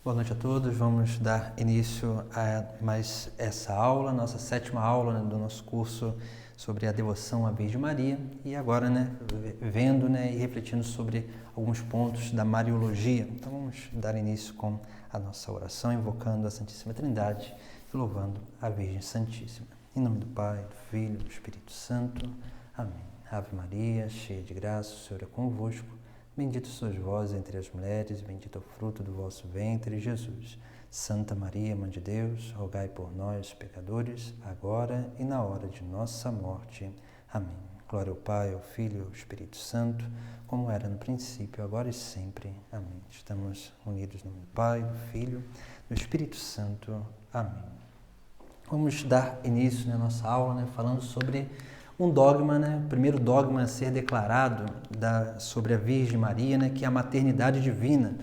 Boa noite a todos. Vamos dar início a mais essa aula, nossa sétima aula, do nosso curso sobre a devoção à Virgem Maria. E agora, vendo e refletindo sobre alguns pontos da Mariologia. Então vamos dar início com a nossa oração, invocando a Santíssima Trindade e louvando a Virgem Santíssima. Em nome do Pai, do Filho e do Espírito Santo. Amém. Ave Maria, cheia de graça, o Senhor é convosco. Bendito sois vós entre as mulheres, bendito é o fruto do vosso ventre, Jesus. Santa Maria, Mãe de Deus, rogai por nós, pecadores, agora e na hora de nossa morte. Amém. Glória ao Pai, ao Filho e ao Espírito Santo, como era no princípio, agora e sempre. Amém. Estamos unidos no nome do Pai, do Filho e do Espírito Santo. Amém. Vamos dar início na nossa aula, falando sobre um dogma, o primeiro dogma a ser declarado sobre a Virgem Maria, que é a maternidade divina.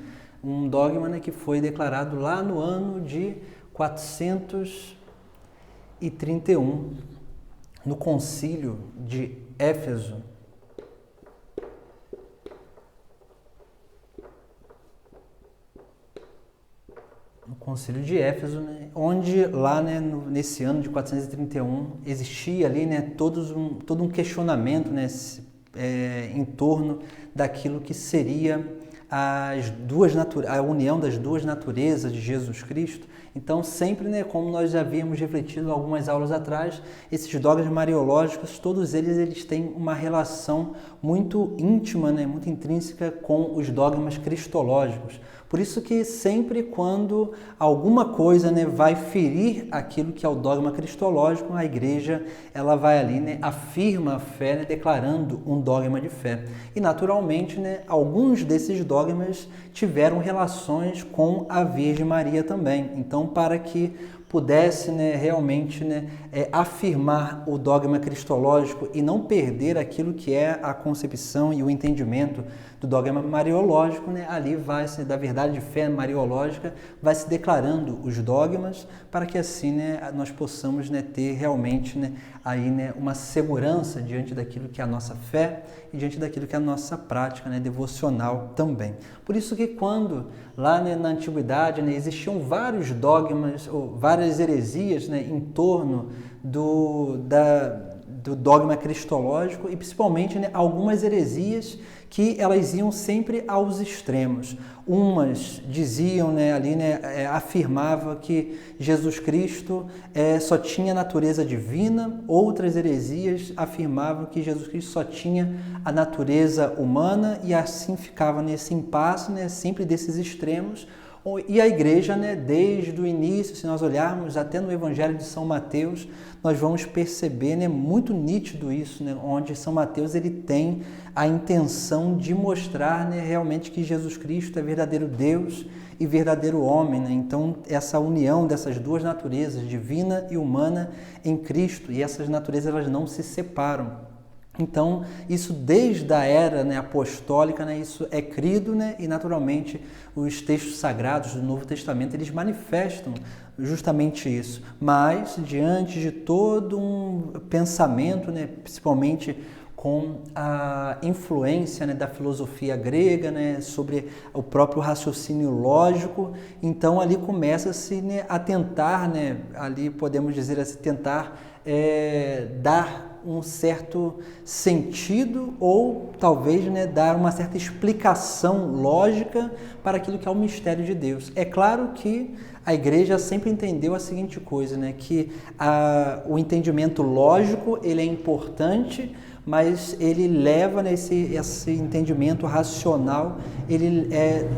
Um dogma que foi declarado lá no ano de 431, no Concílio de Éfeso. No Concílio de Éfeso, onde lá, nesse ano de 431, existia ali, todo um questionamento, em torno daquilo que seria a união das duas naturezas de Jesus Cristo. Então, sempre, como nós já havíamos refletido algumas aulas atrás, esses dogmas mariológicos, todos eles têm uma relação muito íntima, muito intrínseca com os dogmas cristológicos. Por isso que sempre quando alguma coisa vai ferir aquilo que é o dogma cristológico, a igreja ela vai ali, afirma a fé, declarando um dogma de fé. E naturalmente, alguns desses dogmas tiveram relações com a Virgem Maria também. Então, para que pudesse realmente afirmar o dogma cristológico e não perder aquilo que é a concepção e o entendimento do dogma mariológico, ali vai se da verdade de fé mariológica, vai se declarando os dogmas para que assim nós possamos ter realmente aí uma segurança diante daquilo que é a nossa fé e diante daquilo que é a nossa prática devocional também. Por isso que quando lá na antiguidade existiam vários dogmas ou várias heresias em torno do dogma cristológico e principalmente algumas heresias que elas iam sempre aos extremos. Umas diziam afirmava que Jesus Cristo só tinha natureza divina, outras heresias afirmavam que Jesus Cristo só tinha a natureza humana e assim ficava nesse impasse, sempre desses extremos. E a igreja, desde o início, se nós olharmos até no Evangelho de São Mateus, nós vamos perceber, muito nítido isso, onde São Mateus ele tem a intenção de mostrar, realmente que Jesus Cristo é verdadeiro Deus e verdadeiro homem. Então, essa união dessas duas naturezas, divina e humana, em Cristo, e essas naturezas elas não se separam. Então, isso desde a era apostólica, isso é crido, e naturalmente os textos sagrados do Novo Testamento, eles manifestam justamente isso. Mas, diante de todo um pensamento, principalmente com a influência da filosofia grega, sobre o próprio raciocínio lógico, então ali começa-se a tentar, ali podemos dizer assim, tentar dar um certo sentido ou talvez dar uma certa explicação lógica para aquilo que é o mistério de Deus. É claro que a igreja sempre entendeu a seguinte coisa, que o entendimento lógico ele é importante, mas ele leva esse entendimento racional, ele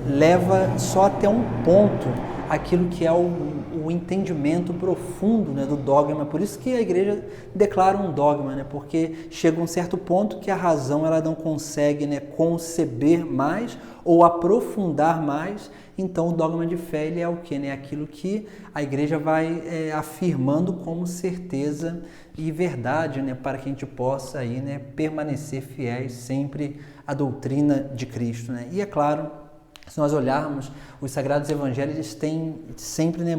leva só até um ponto aquilo que é o entendimento profundo do dogma. Por isso que a igreja declara um dogma, porque chega um certo ponto que a razão ela não consegue conceber mais ou aprofundar mais. Então o dogma de fé ele é o quê? Aquilo que a igreja vai afirmando como certeza e verdade, para que a gente possa aí, permanecer fiéis sempre à doutrina de Cristo. E é claro Se nós olharmos os Sagrados Evangelhos, eles têm sempre, né,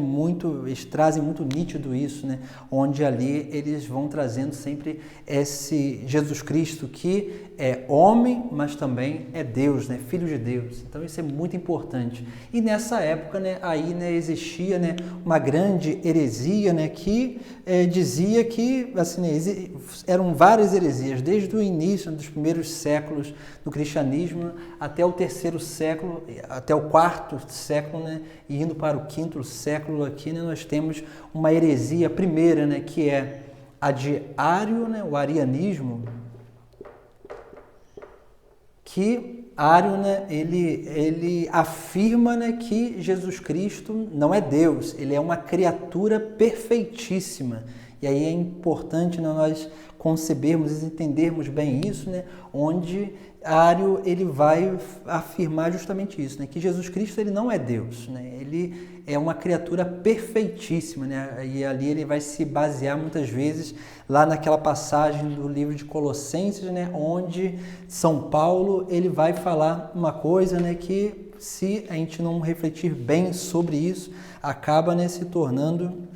eles trazem muito nítido isso, né, onde ali eles vão trazendo sempre esse Jesus Cristo que é homem, mas também é Deus, né, Filho de Deus. Então isso é muito importante. E nessa época, né, aí, né, existia, né, uma grande heresia, né, que dizia que assim, né, eram várias heresias, desde o início dos primeiros séculos do cristianismo até o terceiro século, até o quarto século, né, e indo para o quinto século aqui, né, nós temos uma heresia primeira, né, que é a de Ário, né, o arianismo, que Ário, né, ele afirma, né, que Jesus Cristo não é Deus, ele é uma criatura perfeitíssima. E aí é importante, né, nós concebermos e entendermos bem isso, né, onde Ário ele vai afirmar justamente isso, né, que Jesus Cristo ele não é Deus, né, ele é uma criatura perfeitíssima, né, e ali ele vai se basear muitas vezes lá naquela passagem do livro de Colossenses, né, onde São Paulo ele vai falar uma coisa, né, que se a gente não refletir bem sobre isso, acaba, né, se tornando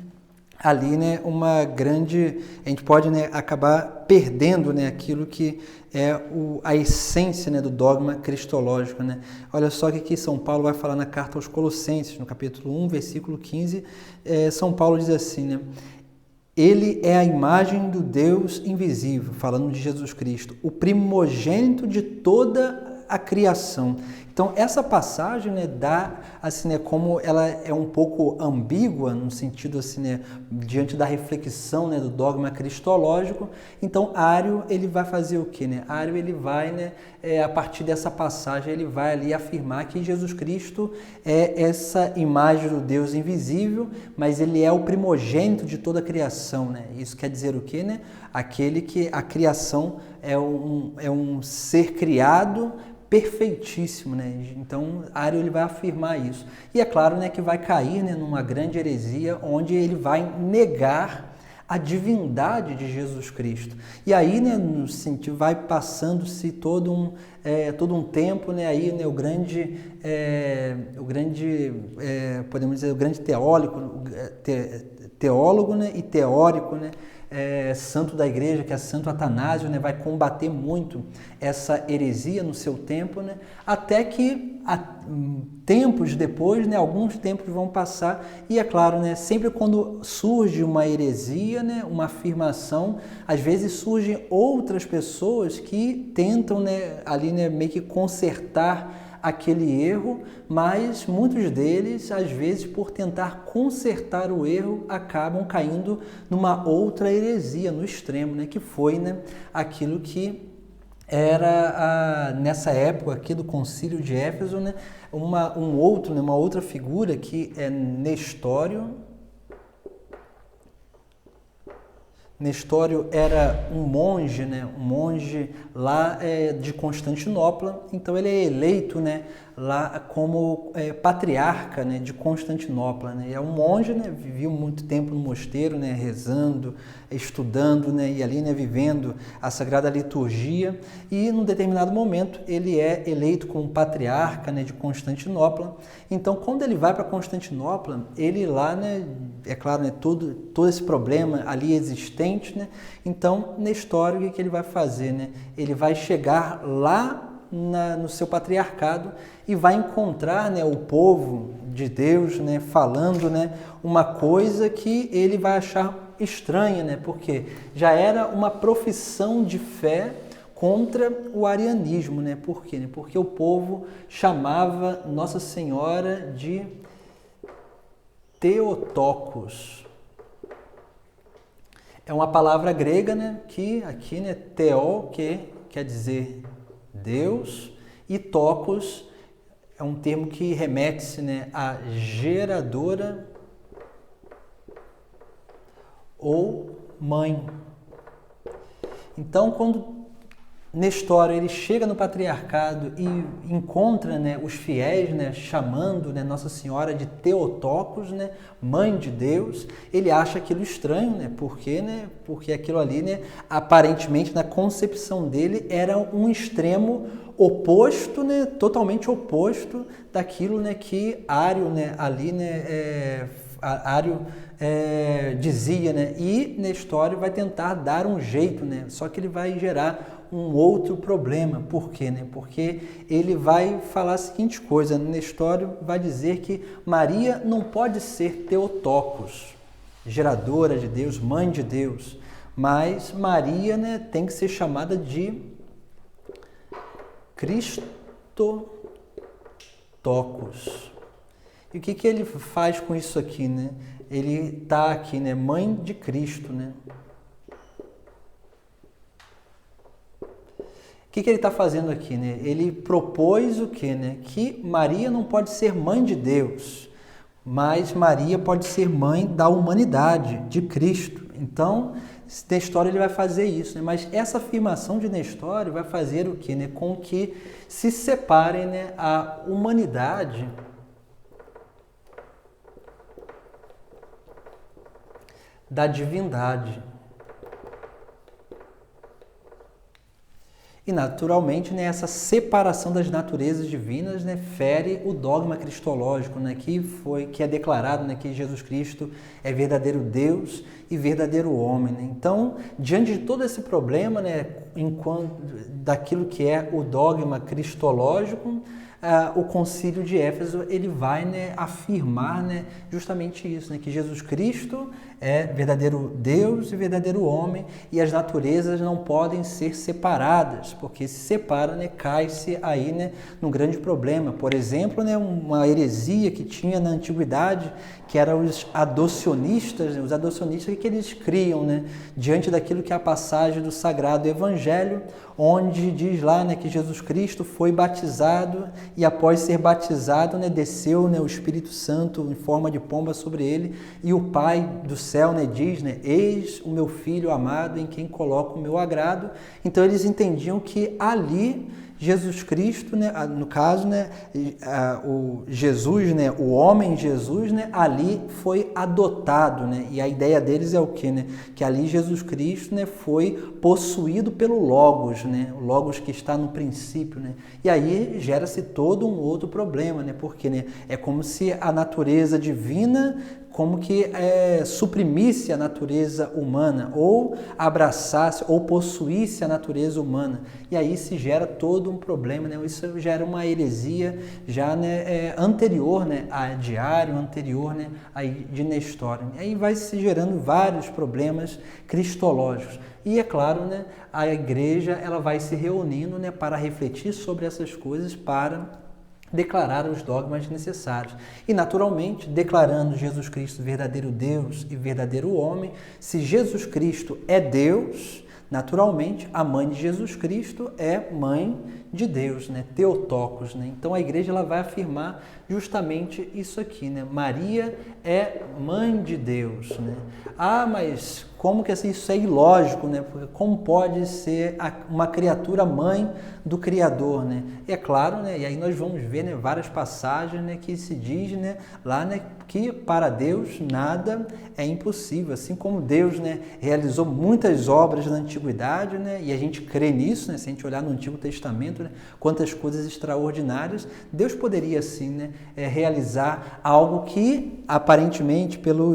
ali, né, uma grande, a gente pode, né, acabar perdendo, né, aquilo que é a essência, né, do dogma cristológico, né. Olha só o que São Paulo vai falar na carta aos Colossenses, no capítulo 1, versículo 15, São Paulo diz assim, né, ele é a imagem do Deus invisível, falando de Jesus Cristo, o primogênito de toda a criação. Então, essa passagem, né, dá, assim, né, como ela é um pouco ambígua, no sentido, assim, né, diante da reflexão, né, do dogma cristológico. Então, Ário, ele vai fazer o quê, né? Ário, ele vai, né, a partir dessa passagem, ele vai ali afirmar que Jesus Cristo é essa imagem do Deus invisível, mas ele é o primogênito de toda a criação, né? Isso quer dizer o quê, né? Aquele que a criação é um ser criado perfeitíssimo, né? Então, Ário ele vai afirmar isso. E é claro, né, que vai cair, né, numa grande heresia, onde ele vai negar a divindade de Jesus Cristo. E aí, né, no sentido, vai passando-se todo um tempo, né, aí, né, podemos dizer, o grande teólogo, né, e teórico, né, santo da igreja, que é Santo Atanásio, né, vai combater muito essa heresia no seu tempo, né, até que tempos depois, né, alguns tempos vão passar e é claro, né, sempre quando surge uma heresia, né, uma afirmação, às vezes surgem outras pessoas que tentam, né, ali, né, meio que consertar aquele erro, mas muitos deles, às vezes, por tentar consertar o erro, acabam caindo numa outra heresia, no extremo, né? Que foi, né, aquilo que era, nessa época aqui do Concílio de Éfeso, né, uma outra figura que é Nestório. Nestório era um monge, né? Um monge lá de Constantinopla, então ele é eleito, né, lá como patriarca, né, de Constantinopla, né? É um monge, né, viveu muito tempo no mosteiro, né, rezando, estudando, né, e ali, né, vivendo a Sagrada Liturgia, e num determinado momento ele é eleito como patriarca, né, de Constantinopla. Então, quando ele vai para Constantinopla, ele lá, né, é claro, né, todo esse problema ali existente, né? Então, Nestório, o que ele vai fazer, né? Ele vai chegar lá no seu patriarcado e vai encontrar, né, o povo de Deus, né, falando, né, uma coisa que ele vai achar estranha, né? Porque já era uma profissão de fé contra o arianismo, né? Por quê? Porque o povo chamava Nossa Senhora de Theotokos. É uma palavra grega, né, que aqui, né, Theo, que quer dizer Deus, e Tokos é um termo que remete-se, né, a geradora ou mãe. Então, quando Nestório, ele chega no patriarcado e encontra, né, os fiéis, né, chamando, né, Nossa Senhora de Theotokos, né, Mãe de Deus. Ele acha aquilo estranho, né, porque aquilo ali, né, aparentemente, na concepção dele, era um extremo oposto, né, totalmente oposto daquilo, né, que Ário, né, ali, né, Ário dizia, né, e Nestório vai tentar dar um jeito, né, só que ele vai gerar um outro problema. Por quê? Né? Porque ele vai falar a seguinte coisa, Nestório vai dizer que Maria não pode ser Theotokos, geradora de Deus, mãe de Deus, mas Maria, né, tem que ser chamada de Christotokos. E o que ele faz com isso aqui, né? Ele está aqui, né, mãe de Cristo, né? O que ele está fazendo aqui, né? Ele propôs o quê, né? Que Maria não pode ser mãe de Deus, mas Maria pode ser mãe da humanidade, de Cristo. Então, Nestório ele vai fazer isso, né? Mas essa afirmação de Nestório vai fazer o quê, né? Com que se separem, né, a humanidade da divindade. E, naturalmente, né, essa separação das naturezas divinas, né, fere o dogma cristológico, né, que é declarado, né, que Jesus Cristo é verdadeiro Deus e verdadeiro homem. Né? Então, diante de todo esse problema, né, daquilo que é o dogma cristológico, o Concílio de Éfeso ele vai, né, afirmar, né, justamente isso, né, que Jesus Cristo é verdadeiro Deus e verdadeiro homem e as naturezas não podem ser separadas, porque se separa, né, cai-se aí, né, num grande problema. Por exemplo, né, uma heresia que tinha na antiguidade, que eram os adocionistas. Né, os adocionistas que eles criam, né, diante daquilo que é a passagem do Sagrado Evangelho, onde diz lá, né, que Jesus Cristo foi batizado e após ser batizado, né, desceu, né, o Espírito Santo em forma de pomba sobre ele e o Pai do céu, né, diz, né, eis o meu Filho amado em quem coloco o meu agrado. Então eles entendiam que ali Jesus Cristo, né, no caso, né, o Jesus, né, o homem Jesus, né, ali foi adotado, né, e a ideia deles é o quê, né, que ali Jesus Cristo, né, foi possuído pelo Logos, né, o Logos que está no princípio, né, e aí gera-se todo um outro problema, né, porque, né, é como se a natureza divina como que suprimisse a natureza humana, ou abraçasse, ou possuísse a natureza humana. E aí se gera todo um problema, né? Isso gera uma heresia já, né, anterior, né, a Diário, anterior, né, aí de Nestório. E aí vai se gerando vários problemas cristológicos. E é claro, né, a igreja ela vai se reunindo, né, para refletir sobre essas coisas, para declarar os dogmas necessários. E, naturalmente, declarando Jesus Cristo verdadeiro Deus e verdadeiro homem, se Jesus Cristo é Deus, naturalmente, a mãe de Jesus Cristo é mãe de Deus, né? Theotokos, né? Então, a igreja ela vai afirmar justamente isso aqui, né? Maria é mãe de Deus, né? Ah, mas como que assim, isso é ilógico, né? Porque como pode ser uma criatura mãe do Criador, né? E é claro, né? E aí nós vamos ver, né, várias passagens, né, que se diz, né, lá, né, que para Deus nada é impossível. Assim como Deus, né, realizou muitas obras na antiguidade, né, e a gente crê nisso, né, se a gente olhar no Antigo Testamento, né, quantas coisas extraordinárias, Deus poderia assim, né, realizar algo que aparentemente pelo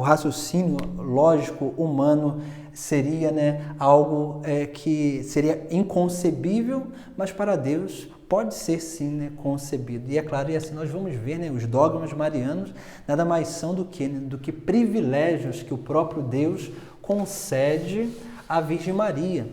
raciocínio lógico humano seria, né, algo que seria inconcebível, mas para Deus pode ser sim, né, concebido. E é claro, e assim nós vamos ver, né, os dogmas marianos nada mais são do que, né, do que privilégios que o próprio Deus concede à Virgem Maria,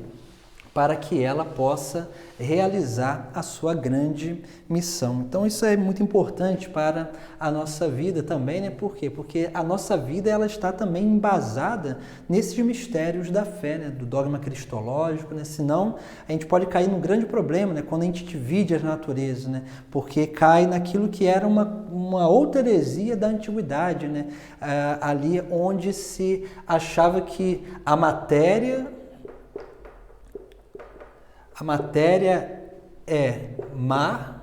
para que ela possa realizar a sua grande missão. Então isso é muito importante para a nossa vida também, né? Por quê? Porque a nossa vida ela está também embasada nesses mistérios da fé, né? Do dogma cristológico, né? Senão a gente pode cair num grande problema, né? Quando a gente divide as naturezas, né? Porque cai naquilo que era uma outra heresia da antiguidade, né? Ali onde se achava que a matéria a matéria é má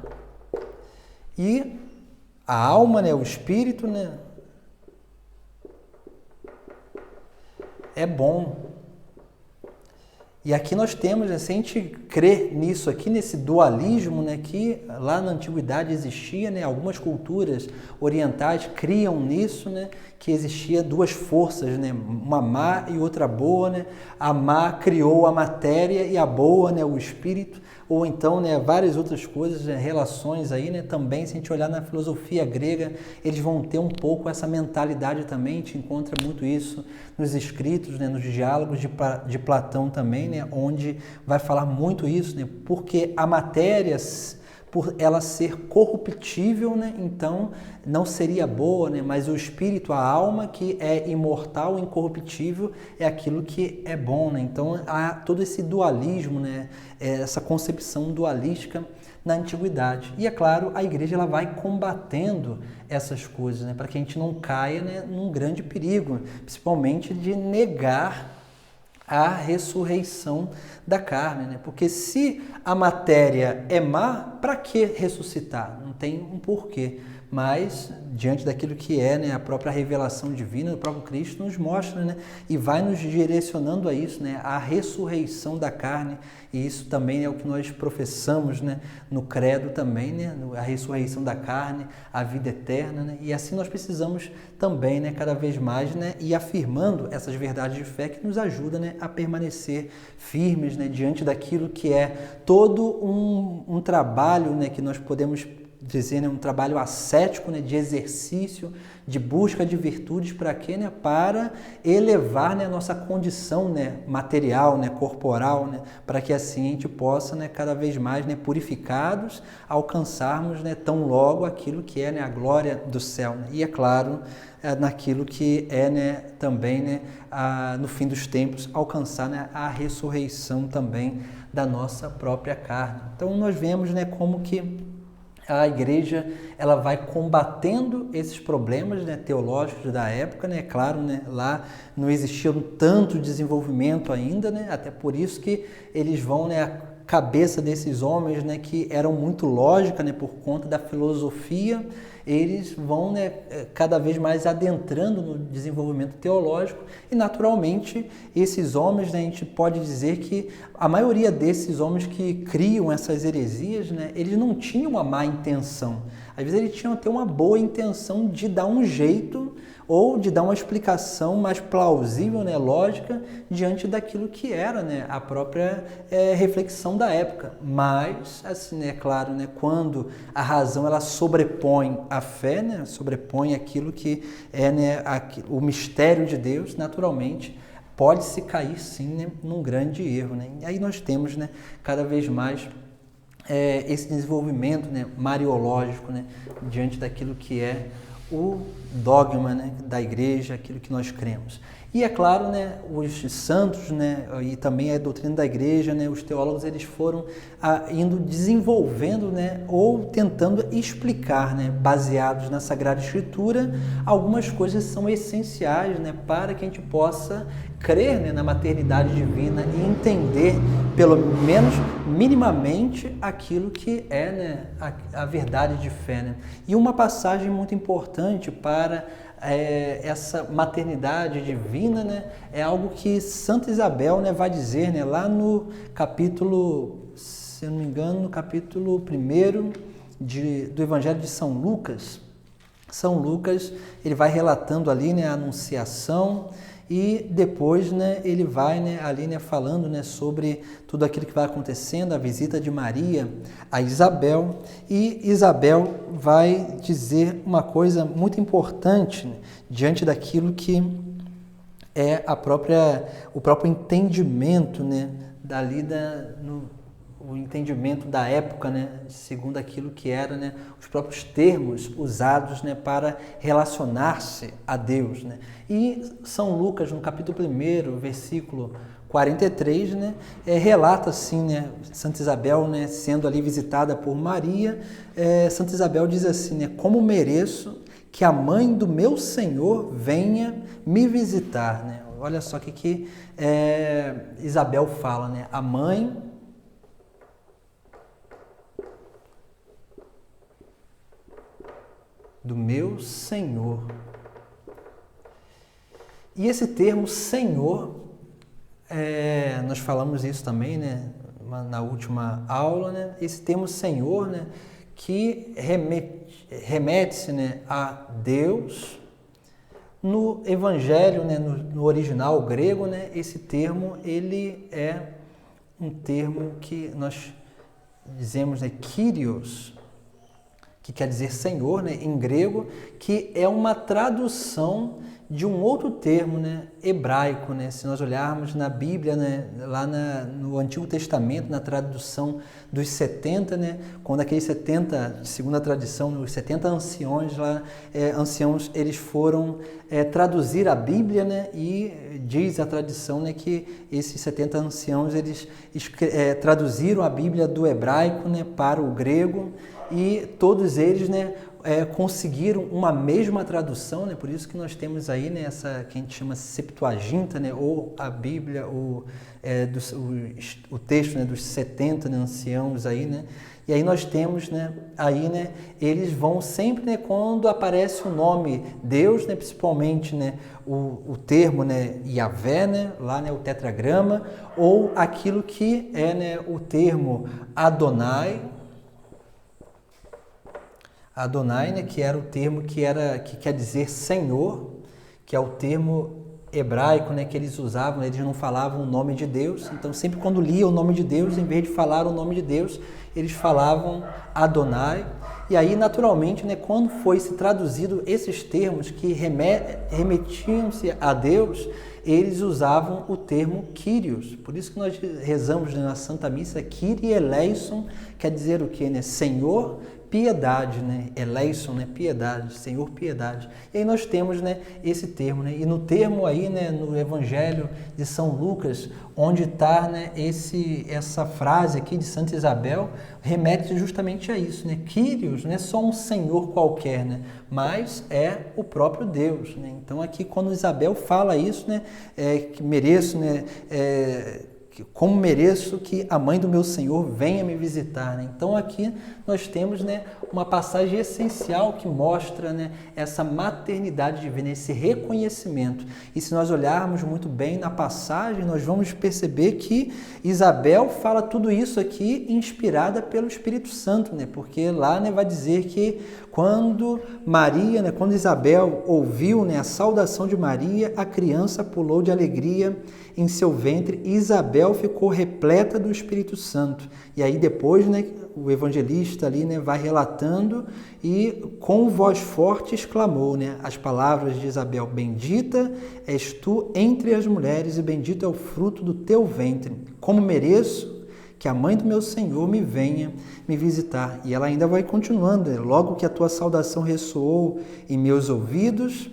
e a alma, né, o espírito, né, é bom. E aqui nós temos, né, se a gente crê nisso aqui, nesse dualismo, né, que lá na antiguidade existia, né, algumas culturas orientais criam nisso, né, que existia duas forças, né, uma má e outra boa, né, a má criou a matéria e a boa, né, o espírito, ou então, né, várias outras coisas, né, relações aí, né, também, se a gente olhar na filosofia grega, eles vão ter um pouco essa mentalidade também, a gente encontra muito isso nos escritos, né, nos diálogos de Platão também, né, onde vai falar muito isso, né, porque a matéria, por ela ser corruptível, né, então não seria boa, né, mas o espírito, a alma que é imortal, incorruptível, é aquilo que é bom, né, então há todo esse dualismo, né, essa concepção dualística na antiguidade. E é claro, a igreja ela vai combatendo essas coisas, né, para que a gente não caia, né, num grande perigo, principalmente de negar a ressurreição da carne, né? Porque se a matéria é má, para que ressuscitar? Não tem um porquê. Mas, diante daquilo que é, né, a própria revelação divina, o próprio Cristo nos mostra, né, e vai nos direcionando a isso, né, a ressurreição da carne, e isso também é o que nós professamos, né, no credo também, né, a ressurreição da carne, a vida eterna, né, e assim nós precisamos também, né, cada vez mais, né, ir afirmando essas verdades de fé que nos ajudam, né, a permanecer firmes, né, diante daquilo que é todo um trabalho, né, que nós podemos dizer, né, um trabalho ascético, né, de exercício, de busca de virtudes para quê? Né, para elevar, né, a nossa condição, né, material, né, corporal, né, para que assim a gente possa, né, cada vez mais, né, purificados, alcançarmos, né, tão logo aquilo que é, né, a glória do céu. Né? E é claro, naquilo que é, né, também, né, no fim dos tempos, alcançar, né, a ressurreição também da nossa própria carne. Então nós vemos, né, como que a igreja ela vai combatendo esses problemas, né, teológicos da época, né, claro, né, lá não existia tanto desenvolvimento ainda, né, até por isso que eles vão, né, a cabeça desses homens, né, que eram muito lógica, né, por conta da filosofia, eles vão, né, cada vez mais adentrando no desenvolvimento teológico e, naturalmente, esses homens, né, a gente pode dizer que a maioria desses homens que criam essas heresias, né, eles não tinham uma má intenção. Às vezes eles tinham até uma boa intenção de dar um jeito ou de dar uma explicação mais plausível, né, lógica, diante daquilo que era, né, a própria reflexão da época. Mas, assim, é claro, né, quando a razão ela sobrepõe a fé, né, sobrepõe aquilo que é, né, o mistério de Deus, naturalmente, pode-se cair, sim, né, num grande erro. Né? E aí nós temos, né, cada vez mais esse desenvolvimento, né, mariológico, né, diante daquilo que é o dogma, né, da igreja, aquilo que nós cremos. E é claro, né, os santos, né, e também a doutrina da igreja, né, os teólogos, eles foram indo desenvolvendo, né, ou tentando explicar, né, baseados na Sagrada Escritura, algumas coisas que são essenciais, né, para que a gente possa crer, né, na maternidade divina e entender, pelo menos minimamente, aquilo que é, né, a verdade de fé. Né? E uma passagem muito importante para essa maternidade divina, né, é algo que Santa Isabel, né, vai dizer, né, lá no capítulo, se eu não me engano, no capítulo 1 do Evangelho de São Lucas. São Lucas, ele vai relatando ali, né, a anunciação e depois, né, ele vai, né, ali, né, falando, né, sobre tudo aquilo que vai acontecendo, a visita de Maria a Isabel, e Isabel vai dizer uma coisa muito importante, né, diante daquilo que é o próprio entendimento, né, o entendimento da época, né, segundo aquilo que era, né, os próprios termos usados, né, para relacionar-se a Deus. Né. E São Lucas, no capítulo 1, versículo 43, né, relata assim, né, Santa Isabel, né, sendo ali visitada por Maria, Santa Isabel diz assim, né, como mereço que a mãe do meu Senhor venha me visitar. Né. Olha só o que Isabel fala, né, a mãe Deus Senhor. E esse termo Senhor, nós falamos isso também, né, na última aula, né, esse termo Senhor, né, que remete-se, né, a Deus. No Evangelho, né, no original grego, né, esse termo ele é um termo que nós dizemos, né, Kyrios, que quer dizer Senhor, né, em grego, que é uma tradução de um outro termo, né, hebraico, né? Se nós olharmos na Bíblia, né, lá no Antigo Testamento, na tradução dos 70, né, quando aqueles 70, segundo a tradição, os 70 anciões lá, anciãos, eles foram traduzir a Bíblia, né, e diz a tradição, né, que esses 70 anciãos, eles traduziram a Bíblia do hebraico, né, para o grego, e todos eles, né, conseguiram uma mesma tradução, né? Por isso que nós temos aí, né, essa que a gente chama Septuaginta, né, ou a Bíblia, ou o texto, né, dos 70, né, anciãos aí, né? E aí nós temos, né, aí, né, eles vão sempre, né, quando aparece o nome Deus, né, principalmente, né, o termo, né, Yahvé, né, lá, né, o tetragrama, ou aquilo que é, né, o termo Adonai, Adonai, né, que era o termo que quer dizer Senhor, que é o termo hebraico, né, que eles usavam, eles não falavam o nome de Deus, então sempre quando lia o nome de Deus, em vez de falar o nome de Deus, eles falavam Adonai. E aí, naturalmente, né, quando foi se traduzido esses termos que remetiam-se a Deus, eles usavam o termo Kyrios. Por isso que nós rezamos, né, na Santa Missa, Kyrie eleison, quer dizer o quê, né? Senhor, piedade, né? Eleison, né? Piedade, Senhor, piedade. E aí nós temos, né, esse termo, né? E no termo aí, né, no Evangelho de São Lucas, onde está, né, essa frase aqui de Santa Isabel, remete justamente a isso, né? Kyrios não é só um Senhor qualquer, né? Mas é o próprio Deus, né? Então aqui quando Isabel fala isso, né, que mereço, né, como mereço que a mãe do meu Senhor venha me visitar, né? Então aqui nós temos, né, uma passagem essencial que mostra, né, essa maternidade divina, esse reconhecimento. E se nós olharmos muito bem na passagem, nós vamos perceber que Isabel fala tudo isso aqui inspirada pelo Espírito Santo, né? Porque lá, né, vai dizer que quando Maria, né, quando Isabel ouviu, né, a saudação de Maria, a criança pulou de alegria em seu ventre, e Isabel ficou repleta do Espírito Santo. E aí depois, né, o evangelista ali, né, vai relatando e com voz forte exclamou, né, as palavras de Isabel: bendita és tu entre as mulheres e bendito é o fruto do teu ventre. Como mereço que a mãe do meu Senhor me venha me visitar. E ela ainda vai continuando, né? Logo que a tua saudação ressoou em meus ouvidos,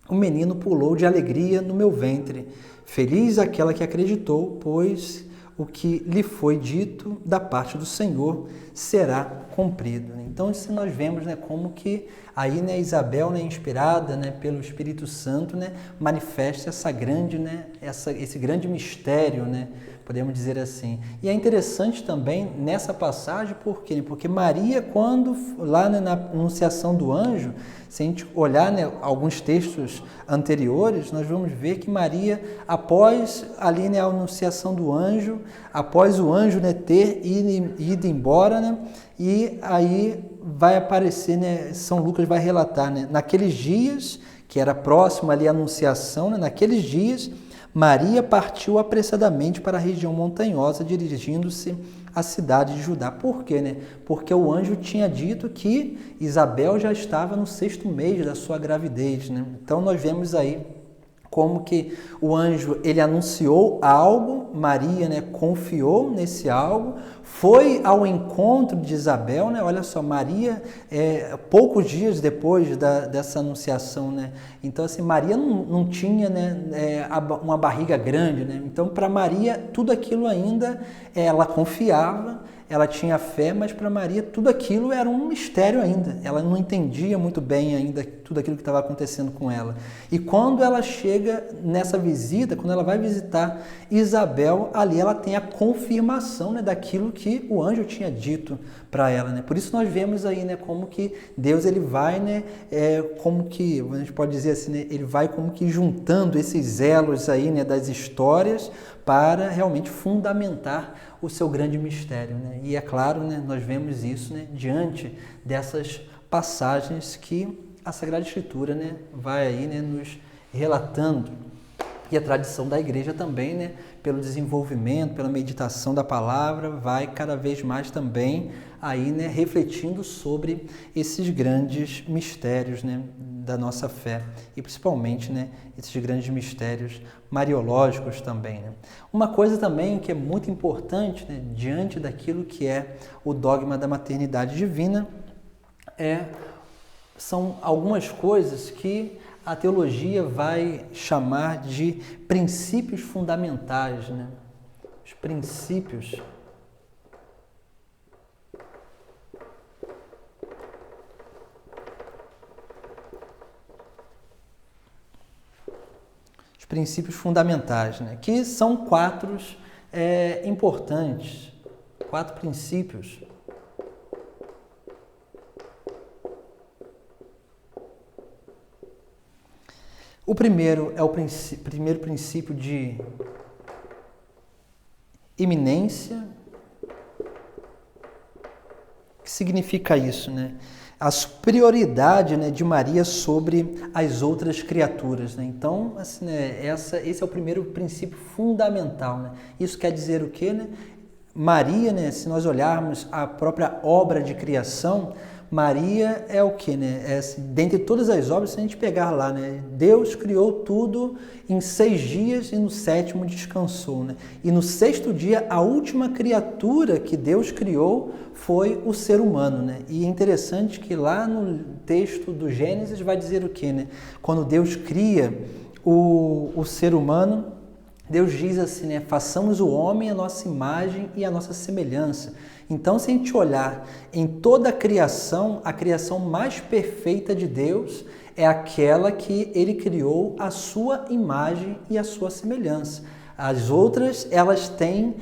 o menino pulou de alegria no meu ventre. Feliz aquela que acreditou, pois o que lhe foi dito da parte do Senhor será cumprido. Então, isso nós vemos, né, como que aí, né, Isabel, né, inspirada, né, pelo Espírito Santo, né, manifesta essa grande, né, esse grande mistério, né, podemos dizer assim. E é interessante também nessa passagem, por quê? Porque Maria, quando lá, né, na anunciação do anjo, se a gente olhar, né, alguns textos anteriores, nós vamos ver que Maria, após ali, né, a anunciação do anjo, após o anjo, né, ter ido embora, né, e aí vai aparecer, né, São Lucas vai relatar, né, naqueles dias, que era próximo ali a anunciação, né, naqueles dias, Maria partiu apressadamente para a região montanhosa, dirigindo-se à cidade de Judá. Por quê, né? Porque o anjo tinha dito que Isabel já estava no 6º mês da sua gravidez, né? Então nós vemos aí como que o anjo, ele anunciou algo, Maria, né, confiou nesse algo, foi ao encontro de Isabel, né? Olha só, Maria, poucos dias depois dessa anunciação, né? Então, assim, Maria não tinha, né, uma barriga grande, né? Então, para Maria, tudo aquilo ainda, ela confiava, ela tinha fé, mas para Maria tudo aquilo era um mistério ainda. Ela não entendia muito bem ainda tudo aquilo que estava acontecendo com ela. E quando ela chega nessa visita, quando ela vai visitar Isabel, ali ela tem a confirmação, né, daquilo que o anjo tinha dito para ela, né? Por isso nós vemos aí, né, como que Deus ele vai, né, como que a gente pode dizer assim, né, ele vai como que juntando esses elos aí, né, das histórias para realmente fundamentar o seu grande mistério, né? E é claro, né, nós vemos isso, né, diante dessas passagens que a Sagrada Escritura, né, vai aí, né, nos relatando. E a tradição da igreja também, né, pelo desenvolvimento, pela meditação da palavra, vai cada vez mais também aí, né, refletindo sobre esses grandes mistérios, né, da nossa fé e principalmente, né, esses grandes mistérios mariológicos também, né? Uma coisa também que é muito importante, né, diante daquilo que é o dogma da maternidade divina são algumas coisas que a teologia vai chamar de princípios fundamentais, né? Os princípios fundamentais, né? Que são quatro importantes, quatro princípios. O primeiro é o primeiro princípio de iminência. O que significa isso, né? A superioridade, né, de Maria sobre as outras criaturas, né? Então, assim, né, esse é o primeiro princípio fundamental, né? Isso quer dizer o quê, né? Maria, né, se nós olharmos a própria obra de criação, Maria é o quê, né? Assim, dentre todas as obras, se a gente pegar lá, né? Deus criou tudo em 6 dias e no 7º descansou, né? E no 6º dia, a última criatura que Deus criou foi o ser humano, né? E é interessante que lá no texto do Gênesis vai dizer o quê, né? Quando Deus cria o ser humano, Deus diz assim, né? Façamos o homem a nossa imagem e a nossa semelhança. Então, se a gente olhar em toda a criação mais perfeita de Deus é aquela que Ele criou a sua imagem e a sua semelhança. As outras, elas têm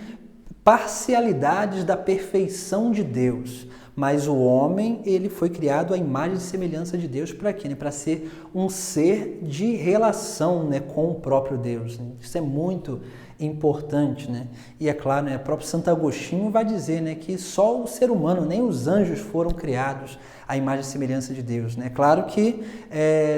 parcialidades da perfeição de Deus. Mas o homem, ele foi criado à imagem e semelhança de Deus para quê? Né? Para ser um ser de relação, né, com o próprio Deus. Né? Isso é muito importante, né? E é claro, né, o próprio Santo Agostinho vai dizer, né, que só o ser humano, nem os anjos foram criados à imagem e semelhança de Deus, né? Claro que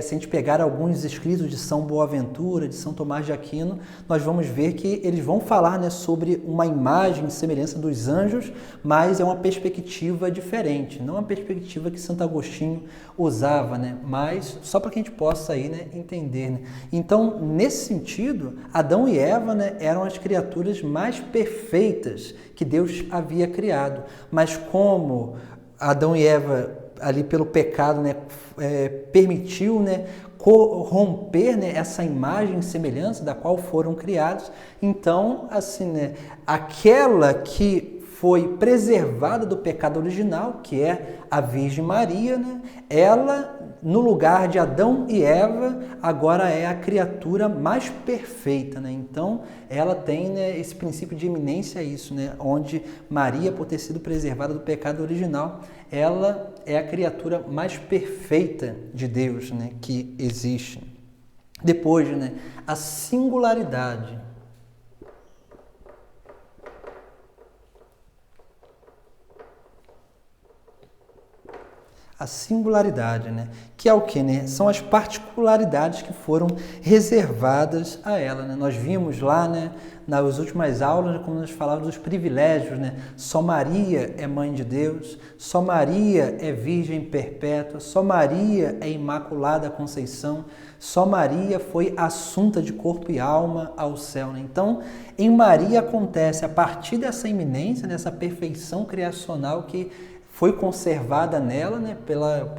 se a gente pegar alguns escritos de São Boaventura, de São Tomás de Aquino, nós vamos ver que eles vão falar, né, sobre uma imagem e semelhança dos anjos, mas é uma perspectiva diferente, não uma perspectiva que Santo Agostinho usava, né? Mas só para que a gente possa aí, né, entender, né? Então, nesse sentido, Adão e Eva, né, eram as criaturas mais perfeitas que Deus havia criado, mas como Adão e Eva ali pelo pecado, né, permitiu, né, corromper, né, essa imagem e semelhança da qual foram criados. Então, assim, né, aquela que foi preservada do pecado original, que é a Virgem Maria, né, ela, no lugar de Adão e Eva, agora é a criatura mais perfeita, né? Então, ela tem, né, esse princípio de iminência, isso, né, onde Maria, por ter sido preservada do pecado original, ela é a criatura mais perfeita de Deus, né, que existe. Depois, né, a singularidade. A singularidade, né? Que é o que, né? São as particularidades que foram reservadas a ela, né? Nós vimos lá, né, nas últimas aulas, como nós falávamos dos privilégios, né? Só Maria é mãe de Deus, só Maria é virgem perpétua, só Maria é imaculada Conceição, só Maria foi assunta de corpo e alma ao céu, né? Então, em Maria acontece, a partir dessa iminência, dessa perfeição criacional que foi conservada nela, né,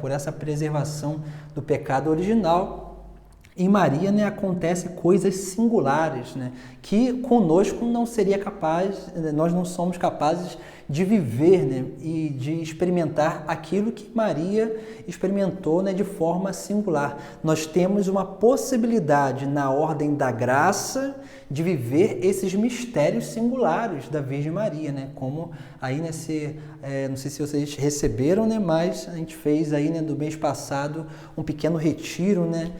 por essa preservação do pecado original. Em Maria, né, acontecem coisas singulares, né, que conosco não seria capaz, nós não somos capazes de viver, né, e de experimentar aquilo que Maria experimentou, né, de forma singular. Nós temos uma possibilidade na ordem da graça de viver esses mistérios singulares da Virgem Maria, né, como aí não sei se vocês receberam, né, mas a gente fez aí, né, do mês passado um pequeno retiro, né,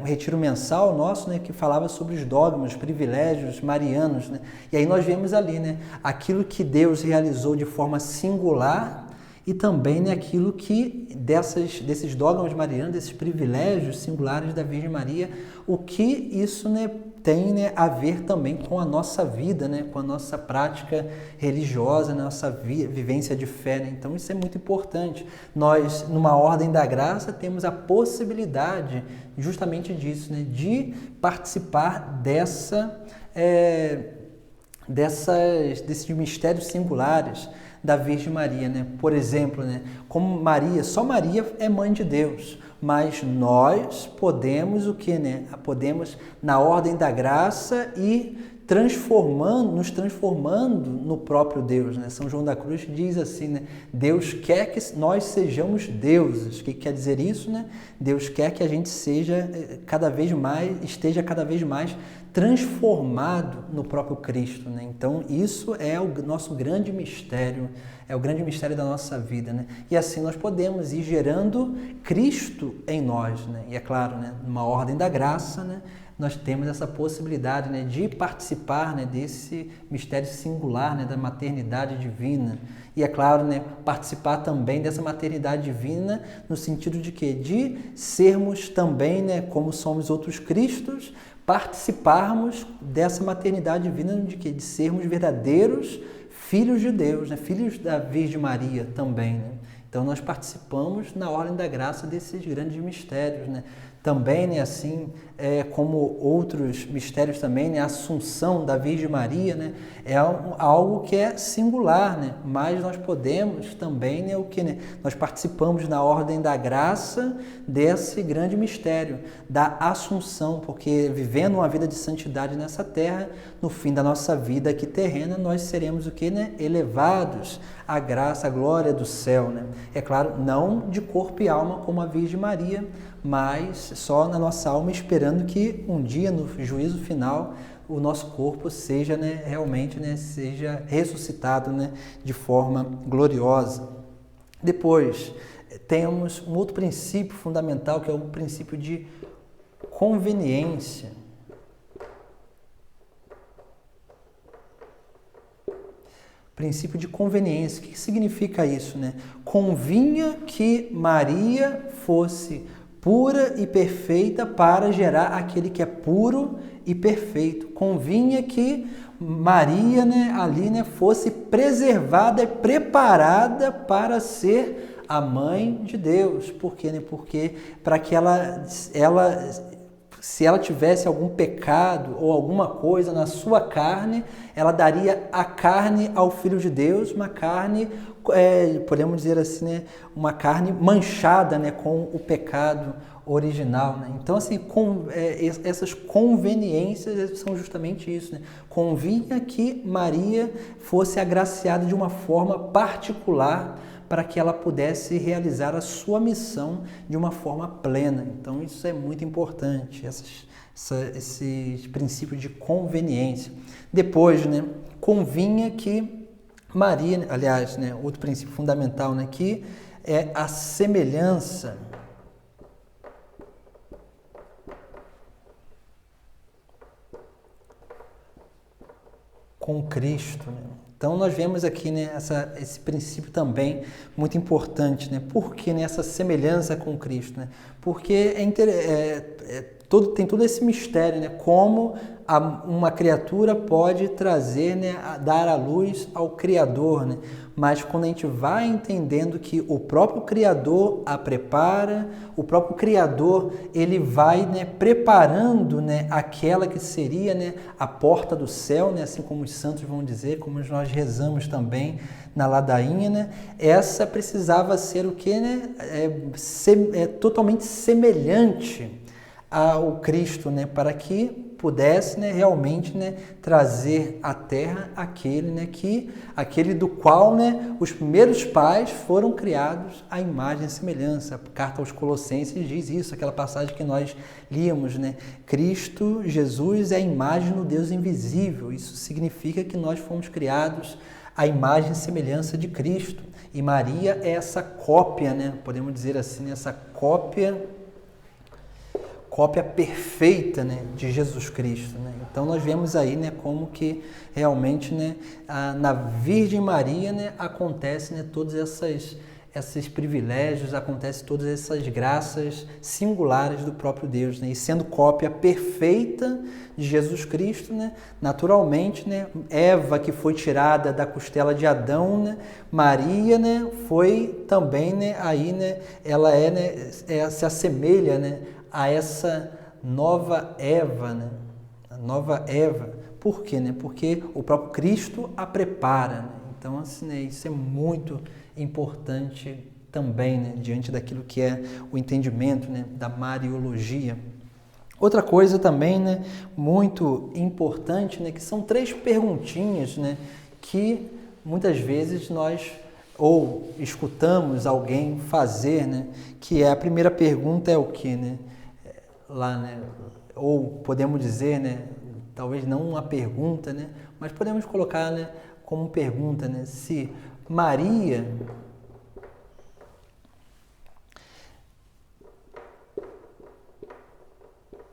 um retiro mensal nosso, né, que falava sobre os dogmas, os privilégios marianos, né, e aí nós vemos ali, né, aquilo que Deus realizou de forma singular e também, né, aquilo que desses dogmas marianos, desses privilégios singulares da Virgem Maria, o que isso, né, tem, né, a ver também com a nossa vida, né, com a nossa prática religiosa, nossa vivência de fé, né? Então isso é muito importante. Nós, numa ordem da graça, temos a possibilidade justamente disso, né, de participar desses mistérios singulares da Virgem Maria, né? Por exemplo, né, como Maria, só Maria é mãe de Deus, mas nós podemos o que, né? Podemos, na ordem da graça, ir nos transformando no próprio Deus, né? São João da Cruz diz assim, né? Deus quer que nós sejamos deuses. O que quer dizer isso, né? Deus quer que a gente esteja cada vez mais transformado no próprio Cristo, né? Então isso é o nosso grande mistério, é o grande mistério da nossa vida, né? E assim nós podemos ir gerando Cristo em nós, né? E é claro, né, numa ordem da graça, né, nós temos essa possibilidade, né, de participar, né, desse mistério singular, né, da maternidade divina. E é claro, né, participar também dessa maternidade divina no sentido de quê? De sermos também, né, como somos outros Cristos, participarmos dessa maternidade divina de quê? De sermos verdadeiros filhos de Deus, né, filhos da Virgem Maria também, né? Então nós participamos na ordem da graça desses grandes mistérios, né? Também, né, assim, como outros mistérios também, né, a Assunção da Virgem Maria, né, é algo que é singular, né, mas nós podemos também, né, né, nós participamos na ordem da graça desse grande mistério, da Assunção, porque vivendo uma vida de santidade nessa terra, no fim da nossa vida aqui terrena, nós seremos o que, né, elevados à graça, à glória do céu, né? É claro, não de corpo e alma como a Virgem Maria, mas só na nossa alma, esperando que um dia, no juízo final, o nosso corpo seja, né, realmente, né, seja ressuscitado, né, de forma gloriosa. Depois, temos um outro princípio fundamental, que é o princípio de conveniência. Princípio de conveniência. O que significa isso, né? Convinha que Maria fosse pura e perfeita para gerar aquele que é puro e perfeito. Convinha que Maria, né, ali, né, fosse preservada e preparada para ser a mãe de Deus. Por quê, né? Porque para que se ela tivesse algum pecado ou alguma coisa na sua carne, ela daria a carne ao Filho de Deus, uma carne, podemos dizer assim, né, uma carne manchada, né, com o pecado original, né? Então, assim, essas conveniências são justamente isso, né? Convinha que Maria fosse agraciada de uma forma particular para que ela pudesse realizar a sua missão de uma forma plena. Então, isso é muito importante, esse princípio de conveniência. Depois, né, convinha que Maria, aliás, né, outro princípio fundamental, né, que é a semelhança com Cristo, né? Então nós vemos aqui, né, esse princípio também muito importante, né? Por que, né, essa semelhança com Cristo, né? Porque tem todo esse mistério, né? Como uma criatura pode trazer, né, dar à luz ao Criador, né? Mas quando a gente vai entendendo que o próprio Criador a prepara, o próprio Criador, ele vai, né, preparando, né, aquela que seria, né, a porta do céu, né, assim como os santos vão dizer, como nós rezamos também na ladainha, né, essa precisava ser o que, né, totalmente semelhante ao Cristo, né, para que pudesse, né, realmente, né, trazer à Terra aquele, né, aquele do qual, né, os primeiros pais foram criados à imagem e semelhança. A carta aos Colossenses diz isso, aquela passagem que nós líamos, né? Cristo Jesus é a imagem do Deus invisível. Isso significa que nós fomos criados à imagem e semelhança de Cristo. E Maria é essa cópia, né, podemos dizer assim, essa cópia perfeita, né, de Jesus Cristo, né? Então nós vemos aí, né, como que realmente, né, na Virgem Maria, né, acontece, né, todos esses privilégios, acontece todas essas graças singulares do próprio Deus, né? E sendo cópia perfeita de Jesus Cristo, né, naturalmente, né, Eva, que foi tirada da costela de Adão, né, Maria, né, foi também, né, aí, né, ela né, se assemelha, né, a essa nova Eva, né? A nova Eva. Por quê, né? Porque o próprio Cristo a prepara, né? Então, assim, né, isso é muito importante também, né, diante daquilo que é o entendimento, né, da Mariologia. Outra coisa também, né, muito importante, né, que são 3 perguntinhas, né, que muitas vezes nós ou escutamos alguém fazer, né, que é a primeira pergunta é o quê, né? Lá, né, ou podemos dizer, né, talvez não uma pergunta, né, mas podemos colocar, né, como pergunta, né, se Maria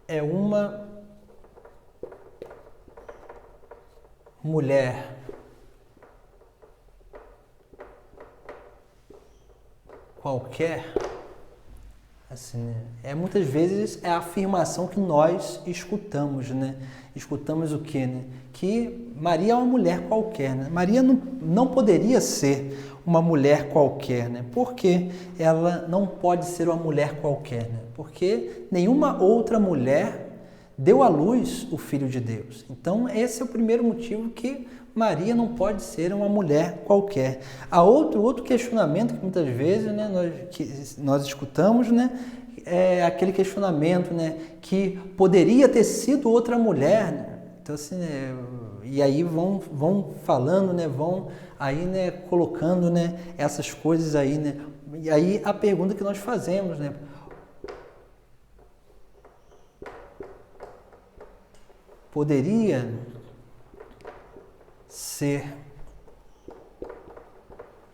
é uma mulher qualquer. Assim, né? Muitas vezes é a afirmação que nós escutamos, né? Escutamos o quê, né? Que Maria é uma mulher qualquer, né? Maria não poderia ser uma mulher qualquer, né? Porque ela não pode ser uma mulher qualquer, né? Porque nenhuma outra mulher deu à luz o Filho de Deus. Então, esse é o primeiro motivo que Maria não pode ser uma mulher qualquer. Há outro questionamento que muitas vezes, né, nós escutamos, né, é aquele questionamento, né, que poderia ter sido outra mulher. Né? Então, assim, né, e aí vão falando, né, vão aí, né, colocando, né, essas coisas aí, né. E aí a pergunta que nós fazemos, né, poderia ser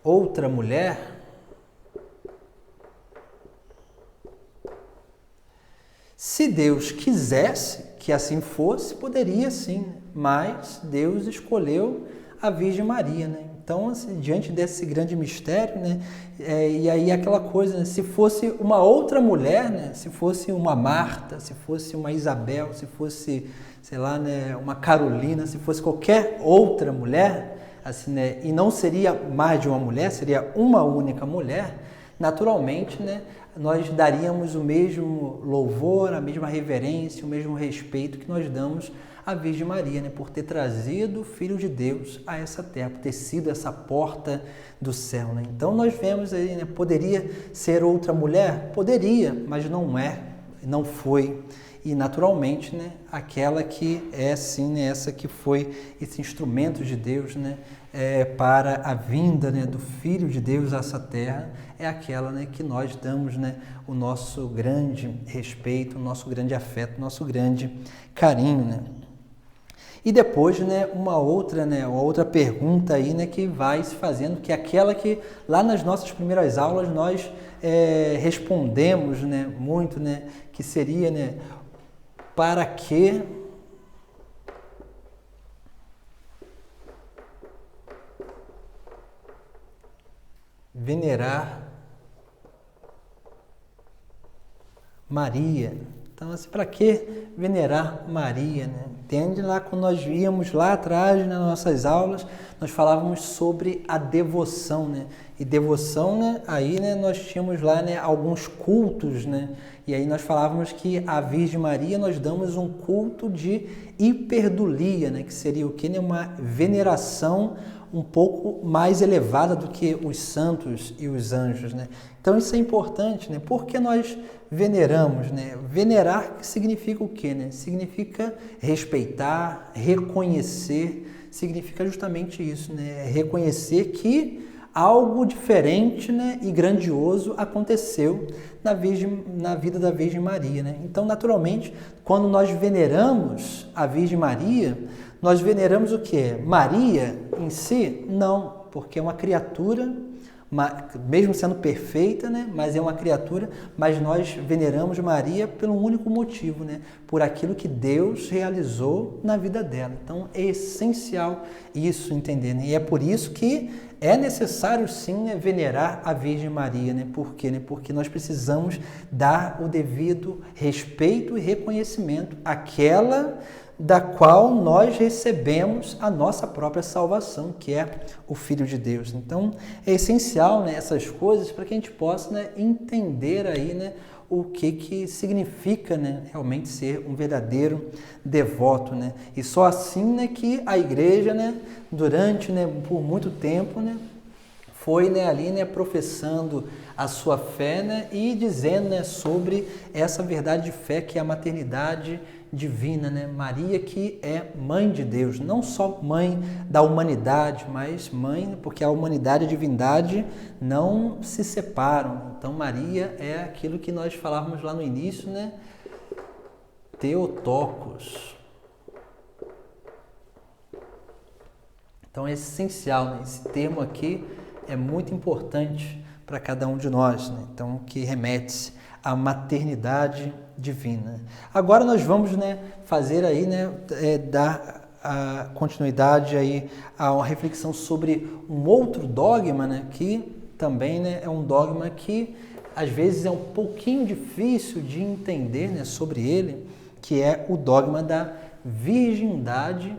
outra mulher? Se Deus quisesse que assim fosse, poderia sim, mas Deus escolheu a Virgem Maria, né? Então, assim, diante desse grande mistério, né? E aí aquela coisa, né? Se fosse uma outra mulher, né? Se fosse uma Marta, se fosse uma Isabel, se fosse, sei lá, né? Uma Carolina, se fosse qualquer outra mulher, assim, né? E não seria mais de uma mulher, seria uma única mulher, naturalmente, né? Nós daríamos o mesmo louvor, a mesma reverência, o mesmo respeito que nós damos à Virgem Maria, né, por ter trazido o Filho de Deus a essa terra, por ter sido essa porta do céu. Né? Então nós vemos aí, né, poderia ser outra mulher? Poderia, mas não é, não foi. E naturalmente, né, aquela que é sim, né, essa que foi esse instrumento de Deus, né, para a vinda, né, do Filho de Deus a essa terra, é aquela, né, que nós damos, né, o nosso grande respeito, o nosso grande afeto, o nosso grande carinho. Né? E depois, né, uma outra pergunta aí, né, que vai se fazendo, que é aquela que lá nas nossas primeiras aulas nós respondemos, né, muito, né, que seria, né, para que venerar Maria? Então, assim, para que venerar Maria, né? Entende lá quando nós víamos lá atrás, nas nossas aulas, nós falávamos sobre a devoção, né? E devoção, né? Aí, né, nós tínhamos lá, né, alguns cultos, né? E aí nós falávamos que a Virgem Maria nós damos um culto de hiperdulia, né? Que seria o quê? Né? Uma veneração um pouco mais elevada do que os santos e os anjos, né? Então isso é importante, né? Porque nós veneramos, né? Venerar significa o quê, né? Significa respeitar, reconhecer, significa justamente isso, né? Reconhecer que algo diferente, né, e grandioso aconteceu na vida da Virgem Maria, né? Então, naturalmente, quando nós veneramos a Virgem Maria, nós veneramos o quê? Maria em si? Não, porque é uma criatura, mesmo sendo perfeita, né, mas é uma criatura, mas nós veneramos Maria pelo único motivo, né, por aquilo que Deus realizou na vida dela. Então, é essencial isso entender, né? E é por isso que é necessário sim, né, venerar a Virgem Maria, né? Por quê? Né? Porque nós precisamos dar o devido respeito e reconhecimento àquela da qual nós recebemos a nossa própria salvação, que é o Filho de Deus. Então, é essencial, né, essas coisas para que a gente possa, né, entender aí, né, o que significa, né, realmente ser um verdadeiro devoto, né? E só assim, né, que a igreja, né, durante, né, por muito tempo, né, foi, né, ali, né, professando a sua fé, né, e dizendo, né, sobre essa verdade de fé que é a maternidade divina, né? Maria que é mãe de Deus, não só mãe da humanidade, mas mãe, porque a humanidade e a divindade não se separam. Então Maria é aquilo que nós falávamos lá no início, né? Theotokos. Então é essencial, né? Esse termo aqui é muito importante para cada um de nós, né? Então que remete à maternidade divina. Agora nós vamos, né, fazer aí, né, dar a continuidade aí a uma reflexão sobre um outro dogma, né, que também, né, é um dogma que às vezes é um pouquinho difícil de entender, né, sobre ele, que é o dogma da virgindade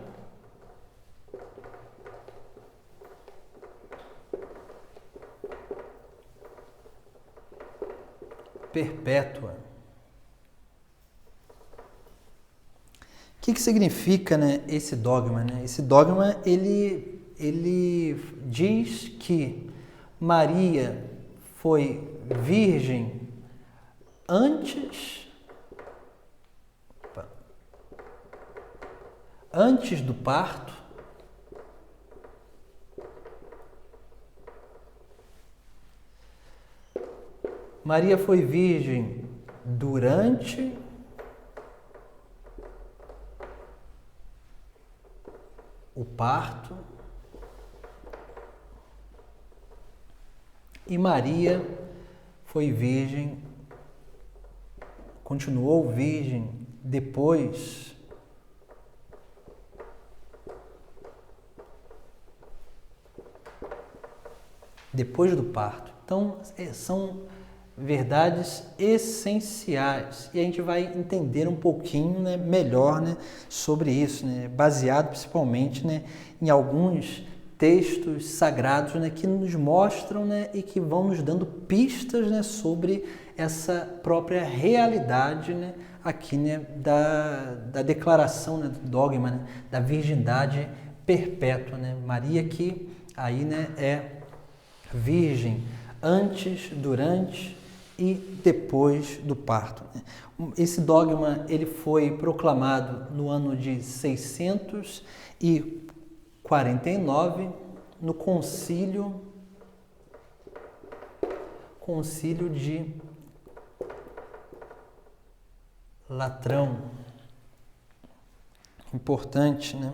perpétua. O que significa, né, esse dogma, né? Esse dogma, ele diz que Maria foi virgem antes do parto, Maria foi virgem durante o parto e Maria foi virgem, continuou virgem depois do parto. Então, são verdades essenciais e a gente vai entender um pouquinho, né, melhor, né, sobre isso, né, baseado principalmente, né, em alguns textos sagrados, né, que nos mostram, né, e que vão nos dando pistas, né, sobre essa própria realidade, né, aqui, né, da declaração, né, do dogma, né, da virgindade perpétua, né? Maria que aí, né, é virgem antes, durante e depois do parto. Esse dogma ele foi proclamado no ano de 649 no concílio de Latrão. Importante, né?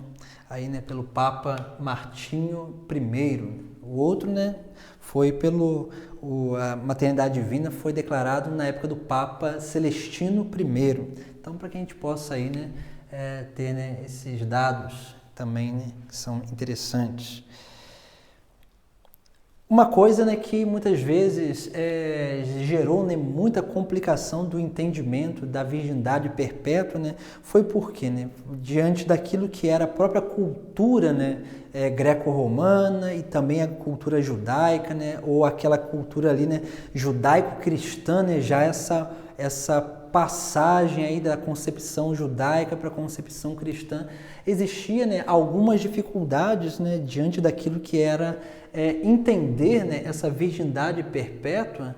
Aí, né, pelo Papa Martinho I. O outro, né, foi a maternidade divina foi declarado na época do Papa Celestino I. Então, para que a gente possa aí, né, ter, né, esses dados também, né, que são interessantes. Uma coisa, né, que muitas vezes gerou, né, muita complicação do entendimento da virgindade perpétua, né, foi porque, né, diante daquilo que era a própria cultura, né, greco-romana e também a cultura judaica, né, ou aquela cultura ali, né, judaico-cristã, né, já essa passagem aí da concepção judaica para a concepção cristã, existia, né, algumas dificuldades, né, diante daquilo que era entender, né, essa virgindade perpétua.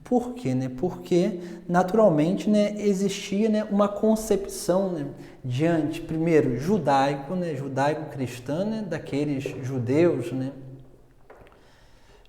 Por quê? Né? Porque, naturalmente, né, existia, né, uma concepção, né, diante, primeiro, judaico, né, judaico-cristã, né, daqueles judeus, né,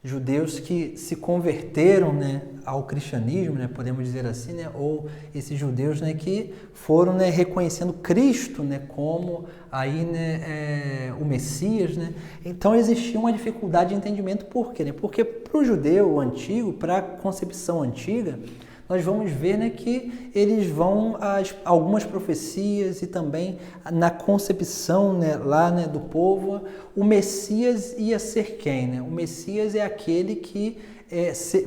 judeus que se converteram, né, ao cristianismo, né, podemos dizer assim, né, ou esses judeus, né, que foram, né, reconhecendo Cristo, né, como aí, né, o Messias, né. Então existia uma dificuldade de entendimento. Por quê? Né? Porque para o judeu antigo, para a concepção antiga, nós vamos ver, né, que eles vão algumas profecias e também na concepção, né, lá, né, do povo, o Messias ia ser quem? Né? O Messias é aquele que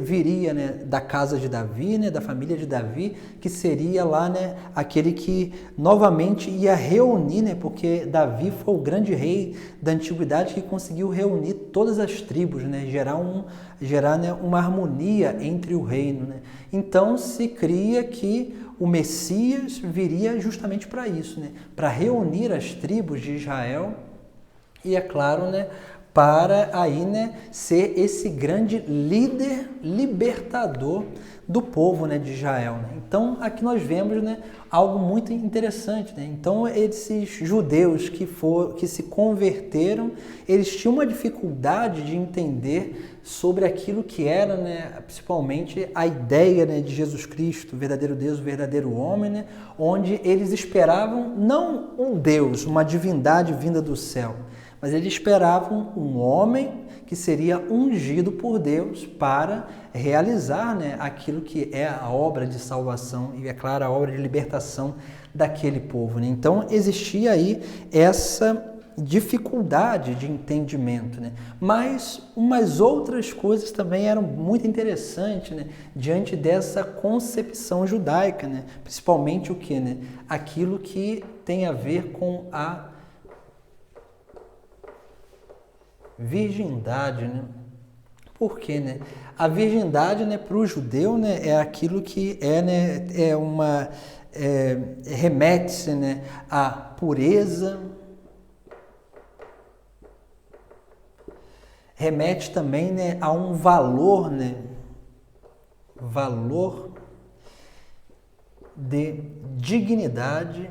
viria, né, da casa de Davi, né, da família de Davi, que seria lá, né, aquele que novamente ia reunir, né, porque Davi foi o grande rei da antiguidade que conseguiu reunir todas as tribos, né, gerar, né, uma harmonia entre o reino, né. Então se cria que o Messias viria justamente para isso, né, para reunir as tribos de Israel e, é claro, né, para aí, né, ser esse grande líder libertador do povo, né, de Israel. Né? Então, aqui nós vemos, né, algo muito interessante. Né? Então, esses judeus que se converteram, eles tinham uma dificuldade de entender sobre aquilo que era, né, principalmente a ideia, né, de Jesus Cristo, o verdadeiro Deus, o verdadeiro homem, né, onde eles esperavam não um Deus, uma divindade vinda do céu, mas eles esperavam um homem que seria ungido por Deus para realizar, né, aquilo que é a obra de salvação e, é claro, a obra de libertação daquele povo. Né? Então, existia aí essa dificuldade de entendimento. Né? Mas umas outras coisas também eram muito interessantes, né, diante dessa concepção judaica, né? Principalmente o que? Né? Aquilo que tem a ver com a virgindade, né? Por quê, né? A virgindade, né, para o judeu, né, é aquilo que né, remete-se, né, à pureza, remete também, né, a um valor, né, valor de dignidade.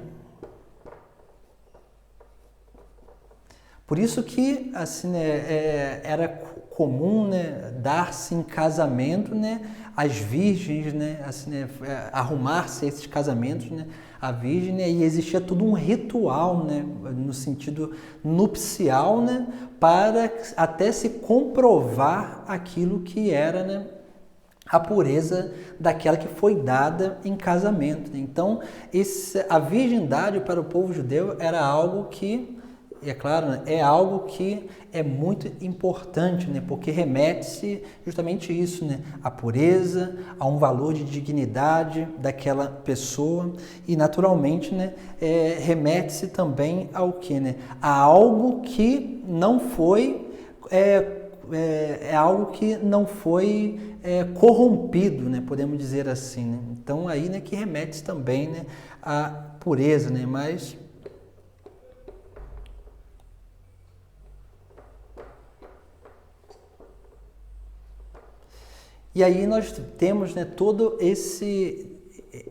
Por isso que, assim, né, era comum, né, dar-se em casamento, né, as virgens, né, assim, né, arrumar-se a esses casamentos, né, a virgem, né, e existia todo um ritual, né, no sentido nupcial, né, para até se comprovar aquilo que era, né, a pureza daquela que foi dada em casamento. Então, a virgindade para o povo judeu era algo que, é claro, né, é algo que é muito importante, né, porque remete-se justamente isso, né, à pureza, a um valor de dignidade daquela pessoa e, naturalmente, né, remete-se também ao que, né, a algo que não foi algo que não foi corrompido, né, podemos dizer assim. Né? Então aí, né, que remete também, né, à pureza, né, mas e aí nós temos, né, todo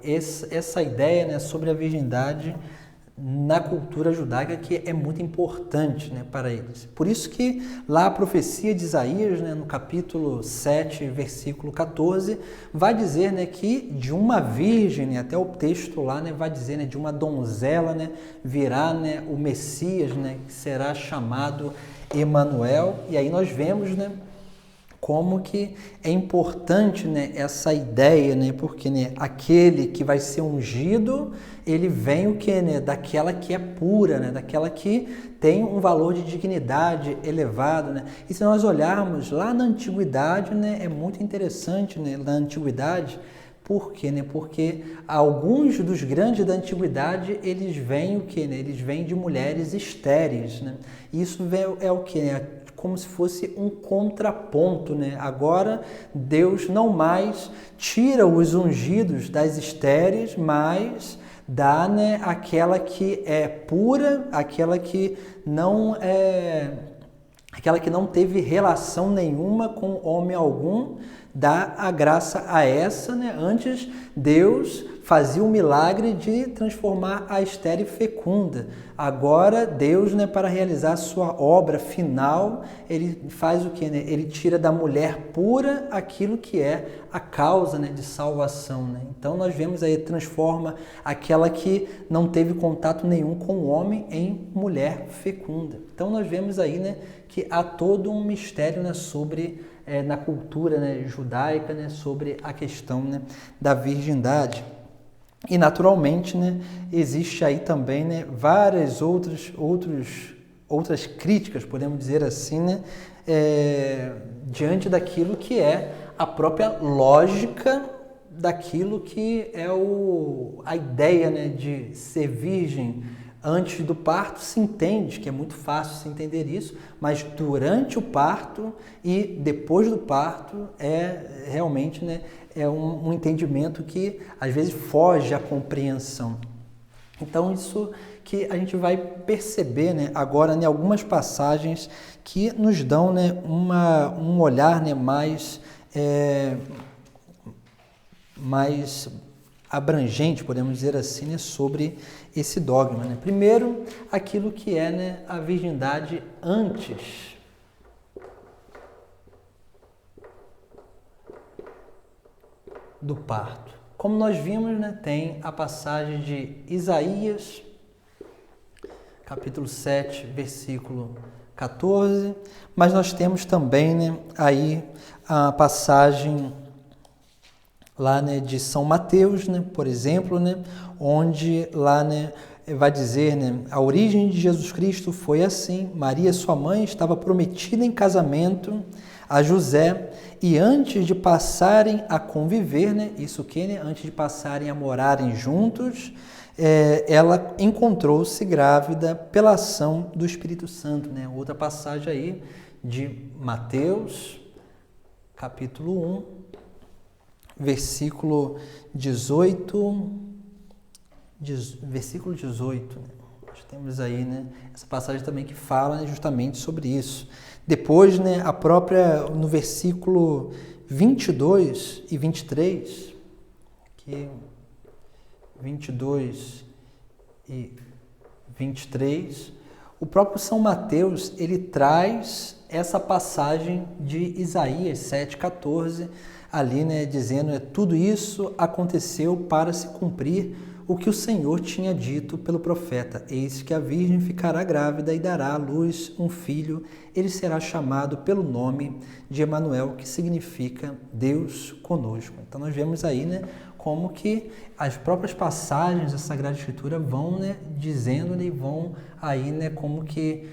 essa ideia, né, sobre a virgindade na cultura judaica, que é muito importante, né, para eles. Por isso que lá a profecia de Isaías, né, no capítulo 7, versículo 14, vai dizer, né, que de uma virgem, né, até o texto lá, né, vai dizer, né, de uma donzela, né, virá, né, o Messias, né, que será chamado Emanuel. E aí nós vemos, né, como que é importante, né, essa ideia, né, porque, né, aquele que vai ser ungido, ele vem o que, né, daquela que é pura, né, daquela que tem um valor de dignidade elevado, né. E se nós olharmos lá na antiguidade, né, é muito interessante, né, na antiguidade. Por quê? Né? Porque alguns dos grandes da antiguidade, eles vêm o quê? Né? Eles vêm de mulheres estéreis. Né? Isso é o quê? Né? como se fosse um contraponto, né? Agora Deus não mais tira os ungidos das estéreis, mas dá, né, aquela que é pura, aquela que não teve relação nenhuma com homem algum, dá a graça a essa, né? Antes Deus fazia o milagre de transformar a estéril fecunda. Agora Deus, né, para realizar a sua obra final, ele faz o quê, né? Ele tira da mulher pura aquilo que é a causa, né, de salvação, né? Então nós vemos aí, transforma aquela que não teve contato nenhum com o homem em mulher fecunda. Então nós vemos aí, né, que há todo um mistério, né, sobre na cultura, né, judaica, né, sobre a questão, né, da virgindade. E naturalmente, né, existe aí também, né, várias outras críticas, podemos dizer assim, né, diante daquilo que é a própria lógica daquilo que é a ideia, né, de ser virgem antes do parto. Se entende que é muito fácil se entender isso, mas durante o parto e depois do parto realmente, né, é um entendimento que às vezes foge à compreensão. Então isso que a gente vai perceber, né, agora em algumas passagens que nos dão, né, um olhar, né, mais abrangente, podemos dizer assim, né, sobre esse dogma, né? Primeiro, aquilo que é, né, a virgindade antes do parto. Como nós vimos, né, tem a passagem de Isaías, capítulo 7, versículo 14, mas nós temos também, né, aí a passagem lá, né, de São Mateus, né, por exemplo, né, onde lá, né, vai dizer, né, a origem de Jesus Cristo foi assim: Maria, sua mãe, estava prometida em casamento a José, e antes de passarem a conviver, né, isso que, né, antes de passarem a morarem juntos, ela encontrou-se grávida pela ação do Espírito Santo, né? Outra passagem aí de Mateus, capítulo 1, versículo 18, versículo 18, né? Nós temos aí, né, essa passagem também que fala, né, justamente sobre isso. Depois, né, no versículo 22 e 23, que 22 e 23, o próprio São Mateus, ele traz essa passagem de Isaías 7,14, ali, né, dizendo, tudo isso aconteceu para se cumprir o que o Senhor tinha dito pelo profeta: eis que a virgem ficará grávida e dará à luz um filho, ele será chamado pelo nome de Emanuel, que significa Deus conosco. Então nós vemos aí, né, como que as próprias passagens da Sagrada Escritura vão, né, dizendo, né, e vão aí, né, como que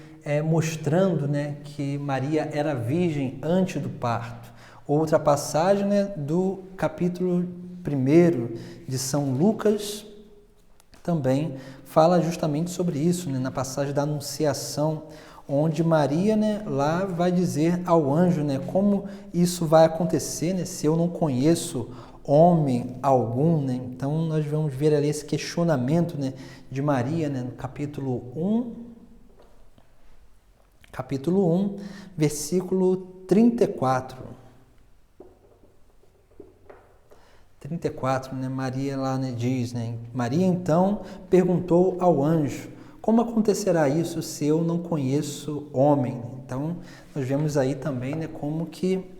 mostrando, né, que Maria era virgem antes do parto. Outra passagem, né, do capítulo 1 de São Lucas também fala justamente sobre isso, né, na passagem da Anunciação, onde Maria, né, lá vai dizer ao anjo, né, como isso vai acontecer, né, se eu não conheço homem algum, né? Então nós vamos ver ali esse questionamento, né, de Maria, né, no capítulo 1, versículo 34. 34, né, Maria lá, né, diz, né, Maria então perguntou ao anjo: como acontecerá isso se eu não conheço homem? Então nós vemos aí também, né, como que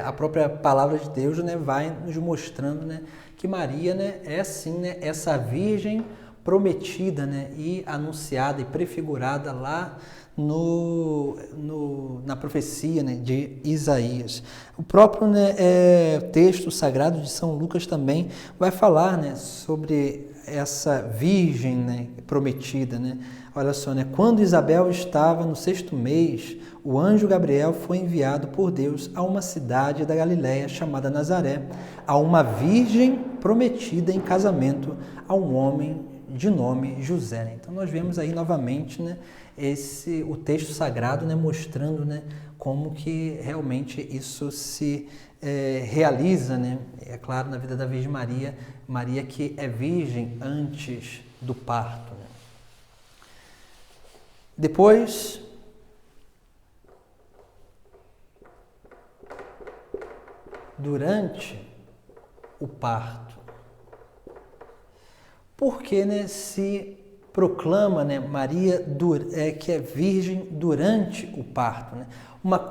a própria palavra de Deus, né, vai nos mostrando, né, que Maria, né, é sim, né, essa virgem prometida, né, e anunciada e prefigurada lá na profecia, né, de Isaías. O próprio, né, texto sagrado de São Lucas também vai falar, né, sobre essa virgem, né, prometida, né? Olha só, né? Quando Isabel estava no 6º mês, o anjo Gabriel foi enviado por Deus a uma cidade da Galiléia chamada Nazaré, a uma virgem prometida em casamento a um homem de nome José. Então nós vemos aí novamente, né, o texto sagrado, né, mostrando, né, como que realmente isso se realiza, né, é claro, na vida da Virgem Maria, Maria que é virgem antes do parto. Né. Depois, durante o parto, porque, né, se proclama, né, Maria que é virgem durante o parto, né?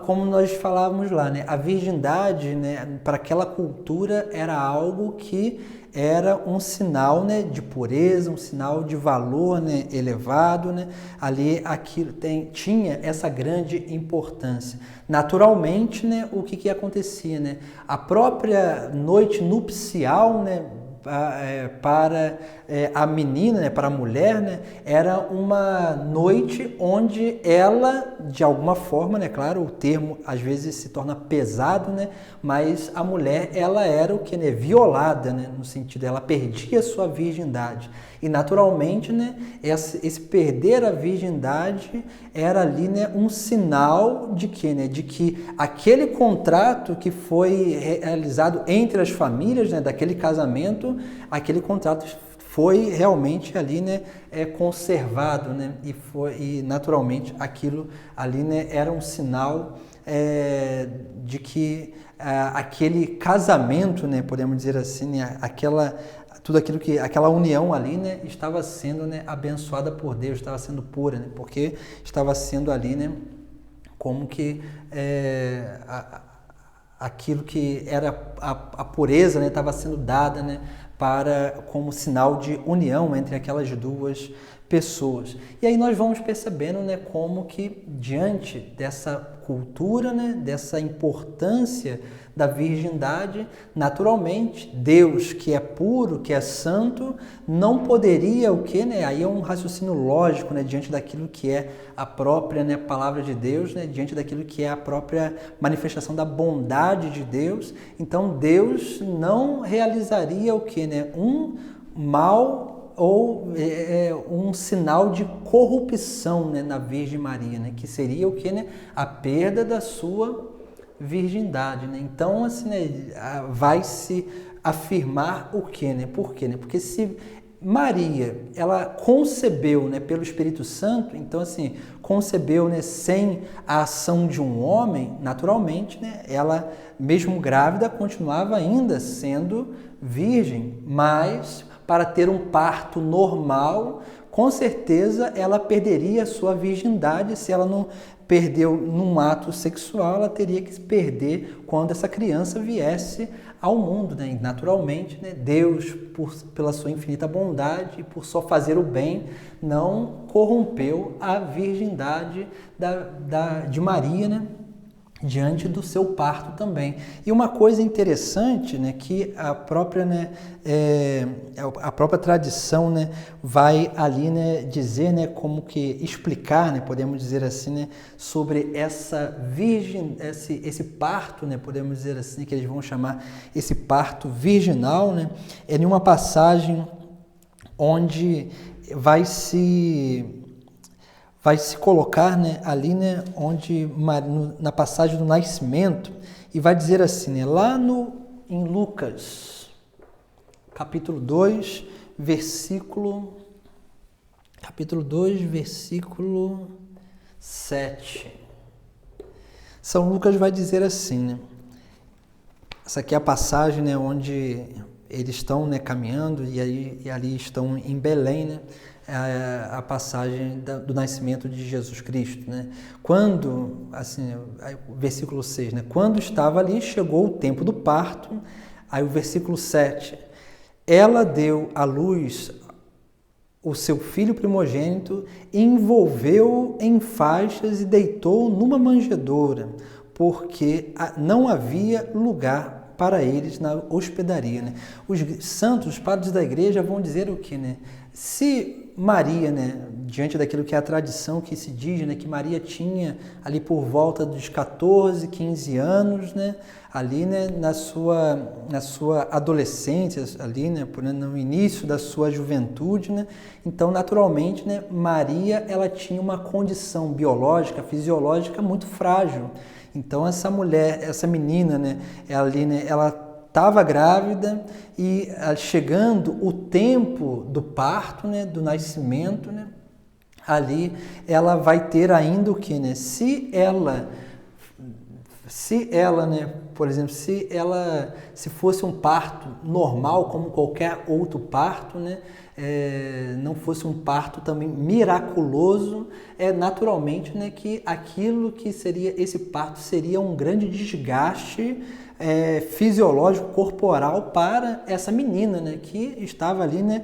Como nós falávamos lá, né, a virgindade, né, para aquela cultura era algo que era um sinal, né, de pureza, um sinal de valor, né, elevado, né? Ali aquilo tinha essa grande importância. Naturalmente, né, o que acontecia, né? A própria noite nupcial, né, para a menina, né, para a mulher, né, era uma noite onde ela, de alguma forma, né, claro, o termo às vezes se torna pesado, né, mas a mulher, ela era o que, né, violada, né, no sentido, ela perdia a sua virgindade. E naturalmente, né, esse perder a virgindade era ali, né, um sinal de que, né, de que aquele contrato que foi realizado entre as famílias, né, daquele casamento, aquele contrato foi realmente ali, né, conservado, né, e naturalmente aquilo ali, né, era um sinal de que aquele casamento, né, podemos dizer assim, né, tudo aquilo que aquela união ali, né, estava sendo, né, abençoada por Deus, estava sendo pura, né, porque estava sendo ali, né, como que aquilo que era a pureza, né, estava sendo dada, né, como sinal de união entre aquelas duas pessoas. E aí nós vamos percebendo, né, como que diante dessa cultura, né, dessa importância da virgindade, naturalmente, Deus, que é puro, que é santo, não poderia o quê, né? Aí é um raciocínio lógico, né, diante daquilo que é a própria, né, palavra de Deus, né, diante daquilo que é a própria manifestação da bondade de Deus. Então, Deus não realizaria o quê, né? Um mal ou um sinal de corrupção, né, na Virgem Maria, né, que seria o quê, né? A perda da sua virgindade, né? Então, assim, né, vai se afirmar o quê, né? Por quê, né? Porque se Maria, ela concebeu, né, pelo Espírito Santo, então, assim, concebeu, né, sem a ação de um homem, naturalmente, né, ela, mesmo grávida, continuava ainda sendo virgem, mas para ter um parto normal, com certeza ela perderia a sua virgindade. Se ela não perdeu num ato sexual, ela teria que perder quando essa criança viesse ao mundo, né? E naturalmente, né, Deus, pela sua infinita bondade e por só fazer o bem, não corrompeu a virgindade de Maria, né, diante do seu parto também. E uma coisa interessante, né, que a própria, né, a própria tradição, né, vai ali, né, dizer, né, como que explicar, né, podemos dizer assim, né, sobre esse parto, né, podemos dizer assim, que eles vão chamar esse parto virginal, né, é em uma passagem onde vai se colocar, né, ali, né, onde na passagem do nascimento, e vai dizer assim, né, lá em Lucas, capítulo 2, versículo 7. São Lucas vai dizer assim, né, essa aqui é a passagem, né, onde eles estão, né, caminhando e ali estão em Belém, né, a passagem do nascimento de Jesus Cristo, né? Quando, assim, o versículo 6, né? Quando estava ali, chegou o tempo do parto. Aí o versículo 7, ela deu à luz o seu filho primogênito, envolveu-o em faixas e deitou numa manjedoura, porque não havia lugar para eles na hospedaria, né? Os santos, os padres da igreja vão dizer o quê, né? Se Maria, né, diante daquilo que é a tradição que se diz, né, que Maria tinha ali por volta dos 14, 15 anos, né, ali, né, na sua adolescência, ali, né, no início da sua juventude, né, então naturalmente, né, Maria ela tinha uma condição biológica, fisiológica muito frágil. Então essa mulher, essa menina, né, ali, né, ela estava grávida e chegando o tempo do parto, né, do nascimento, né, ali ela vai ter ainda o que, né? Se ela, né, por exemplo, se fosse um parto normal, como qualquer outro parto, né, não fosse um parto também miraculoso, naturalmente, né, que aquilo que seria esse parto seria um grande desgaste fisiológico, corporal para essa menina, né, que estava ali, né,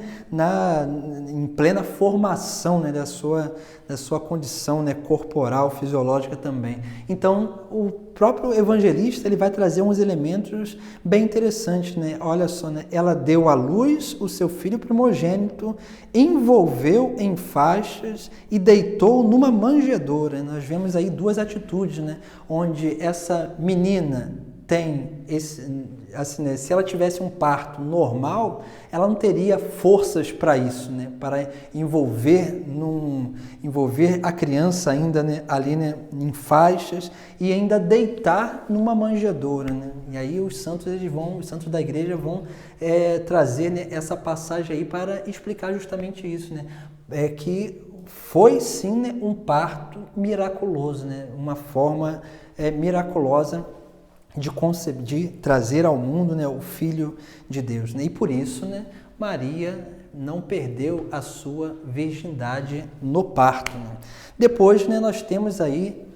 em plena formação, né, da sua condição, né, corporal, fisiológica também. Então, o próprio evangelista ele vai trazer uns elementos bem interessantes, né? Olha só, né? Ela deu à luz o seu filho primogênito, envolveu em faixas e deitou numa manjedoura. Nós vemos aí duas atitudes, né? Onde essa menina tem assim, né, se ela tivesse um parto normal, ela não teria forças para isso, né, para envolver a criança ainda, né, ali, né, em faixas e ainda deitar numa manjedoura, né? E aí os santos da igreja vão trazer, né, essa passagem aí para explicar justamente isso, né, que foi sim, né, um parto miraculoso, né, uma forma miraculosa de trazer ao mundo, né, o Filho de Deus, né? E por isso, né, Maria não perdeu a sua virgindade no parto, né? Depois, né, nós temos aí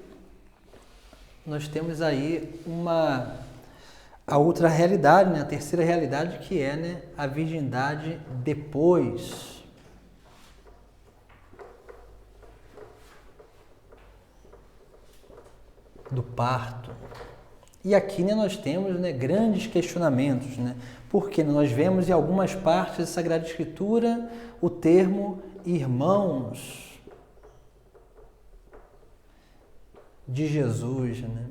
a outra realidade, né, a terceira realidade, que é, né, a virgindade depois do parto. E aqui, né, nós temos, né, grandes questionamentos, né? Porque nós vemos em algumas partes da Sagrada Escritura o termo irmãos de Jesus, né?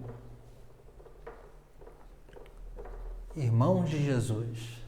Irmãos de Jesus.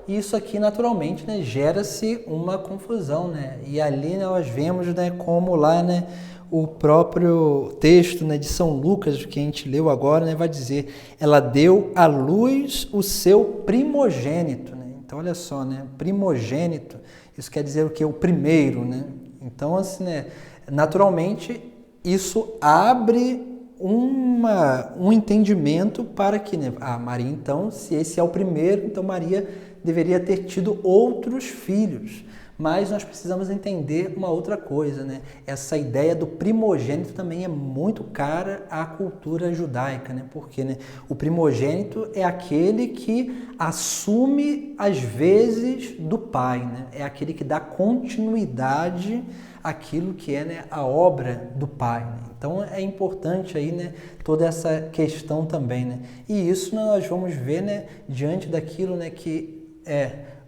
E isso aqui, naturalmente, né, gera-se uma confusão, né? E ali nós vemos, né, como lá, né, o próprio texto, né, de São Lucas, que a gente leu agora, né, vai dizer, ela deu à luz o seu primogênito, né? Então, olha só, né, primogênito, isso quer dizer o quê? O primeiro, né? Então, assim, né, naturalmente, isso abre um entendimento para que, né, Maria, então, se esse é o primeiro, então Maria deveria ter tido outros filhos. Mas nós precisamos entender uma outra coisa, né? Essa ideia do primogênito também é muito cara à cultura judaica, né? Porque, né, o primogênito é aquele que assume as vezes do pai, né? É aquele que dá continuidade àquilo que é, né, a obra do pai, né? Então é importante aí, né, toda essa questão também, né? E isso nós vamos ver, né, diante daquilo, né, que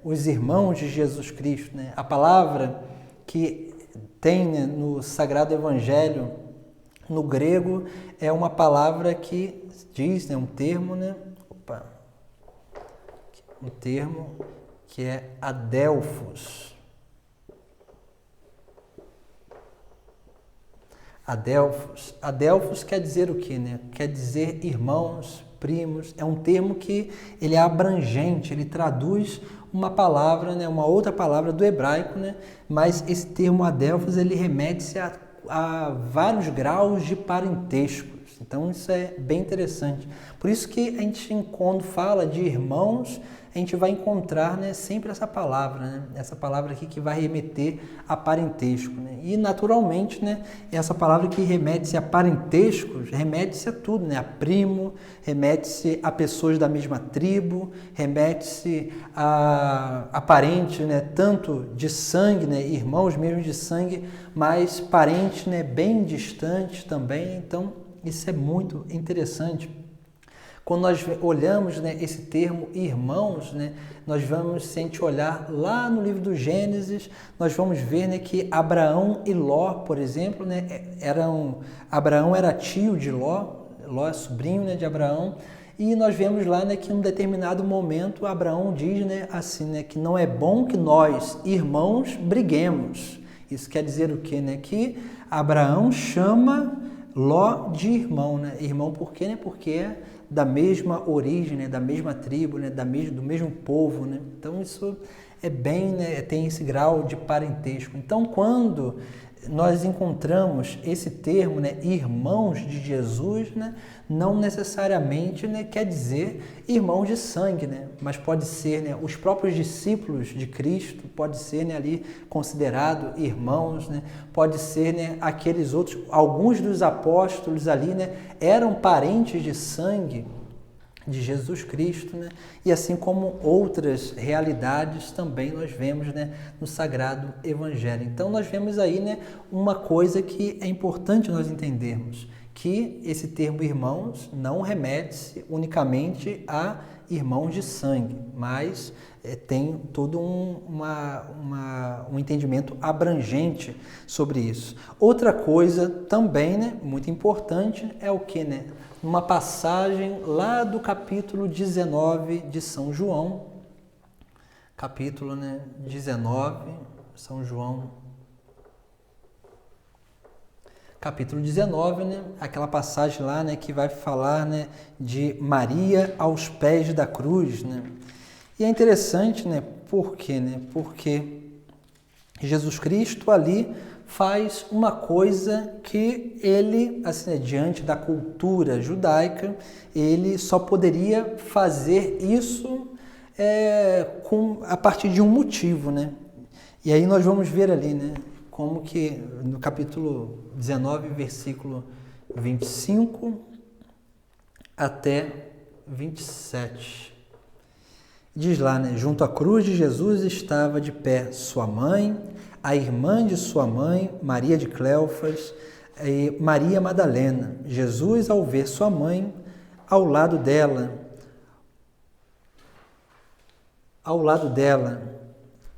os irmãos de Jesus Cristo, né? A palavra que tem, né, no Sagrado Evangelho, no grego, é uma palavra que diz, né, um termo, né? Um termo que é adelphos. Adelphos quer dizer o quê, né? Quer dizer irmãos, primos. É um termo que ele é abrangente, ele traduz uma palavra, né, uma outra palavra do hebraico, né, mas esse termo adelphos ele remete-se a vários graus de parentescos. Então isso é bem interessante. Por isso que a gente, quando fala de irmãos, a gente vai encontrar, né, sempre essa palavra, né, essa palavra aqui que vai remeter a parentesco, né? E naturalmente, né, essa palavra que remete-se a parentescos, remete-se a tudo, né, a primo, remete-se a pessoas da mesma tribo, remete-se a parentes, né, tanto de sangue, né, irmãos mesmo de sangue, mas parentes, né, bem distantes também. Então isso é muito interessante Quando nós olhamos, né, esse termo irmãos, né, nós vamos, se a gente olhar lá no livro do Gênesis, nós vamos ver, né, que Abraão e Ló, por exemplo, né, Abraão era tio de Ló, Ló é sobrinho, né, de Abraão, e nós vemos lá, né, que em um determinado momento Abraão diz, né, assim, né, que não é bom que nós, irmãos, briguemos. Isso quer dizer o quê? Né? Que Abraão chama Ló de irmão, né? Irmão por quê? Né? Porque é da mesma origem, né? Da mesma tribo, né? Do mesmo povo, né? Então isso é bem, né? Tem esse grau de parentesco. Então quando nós encontramos esse termo, né? Irmãos de Jesus, né? Não necessariamente, né, quer dizer irmãos de sangue, né? Mas pode ser, né, os próprios discípulos de Cristo, pode ser, né, ali considerado irmãos, né? Pode ser, né, aqueles outros, alguns dos apóstolos ali, né, eram parentes de sangue de Jesus Cristo, né? E assim como outras realidades também nós vemos, né, no Sagrado Evangelho. Então nós vemos aí, né, uma coisa que é importante nós entendermos, que esse termo irmãos não remete-se unicamente a irmãos de sangue, mas tem todo um entendimento abrangente sobre isso. Outra coisa também, né, muito importante é o que, né? Uma passagem lá do capítulo 19 de São João, capítulo, né, 19, São João, capítulo 19, né, aquela passagem lá, né, que vai falar, né, de Maria aos pés da cruz, né? E é interessante, né, por quê, né? Porque Jesus Cristo ali faz uma coisa que ele, assim, né, diante da cultura judaica, ele só poderia fazer isso a partir de um motivo, né? E aí nós vamos ver ali, né, como que no capítulo 19, versículo 25 até 27. Diz lá, né? Junto à cruz de Jesus estava de pé sua mãe, a irmã de sua mãe, Maria de Cleofas, e Maria Madalena. Jesus, ao ver sua mãe, ao lado dela,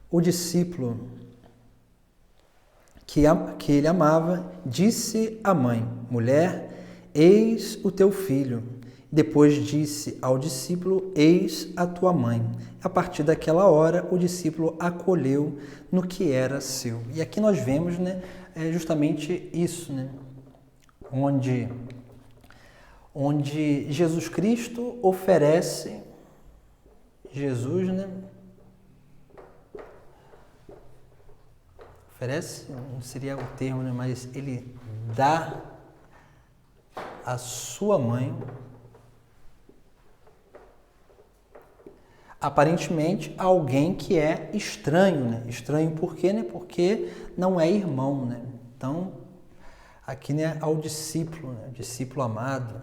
o discípulo que ele amava, disse à mãe: mulher, eis o teu filho. Depois disse ao discípulo: eis a tua mãe. A partir daquela hora, o discípulo acolheu no que era seu. E aqui nós vemos, né, justamente isso, né, onde Jesus Cristo oferece, né, oferece, não seria o termo, né, mas ele dá a sua mãe, aparentemente, a alguém que é estranho, né? Estranho por quê, né? Porque não é irmão, né? Então, aqui, né, ao discípulo, né? Discípulo amado.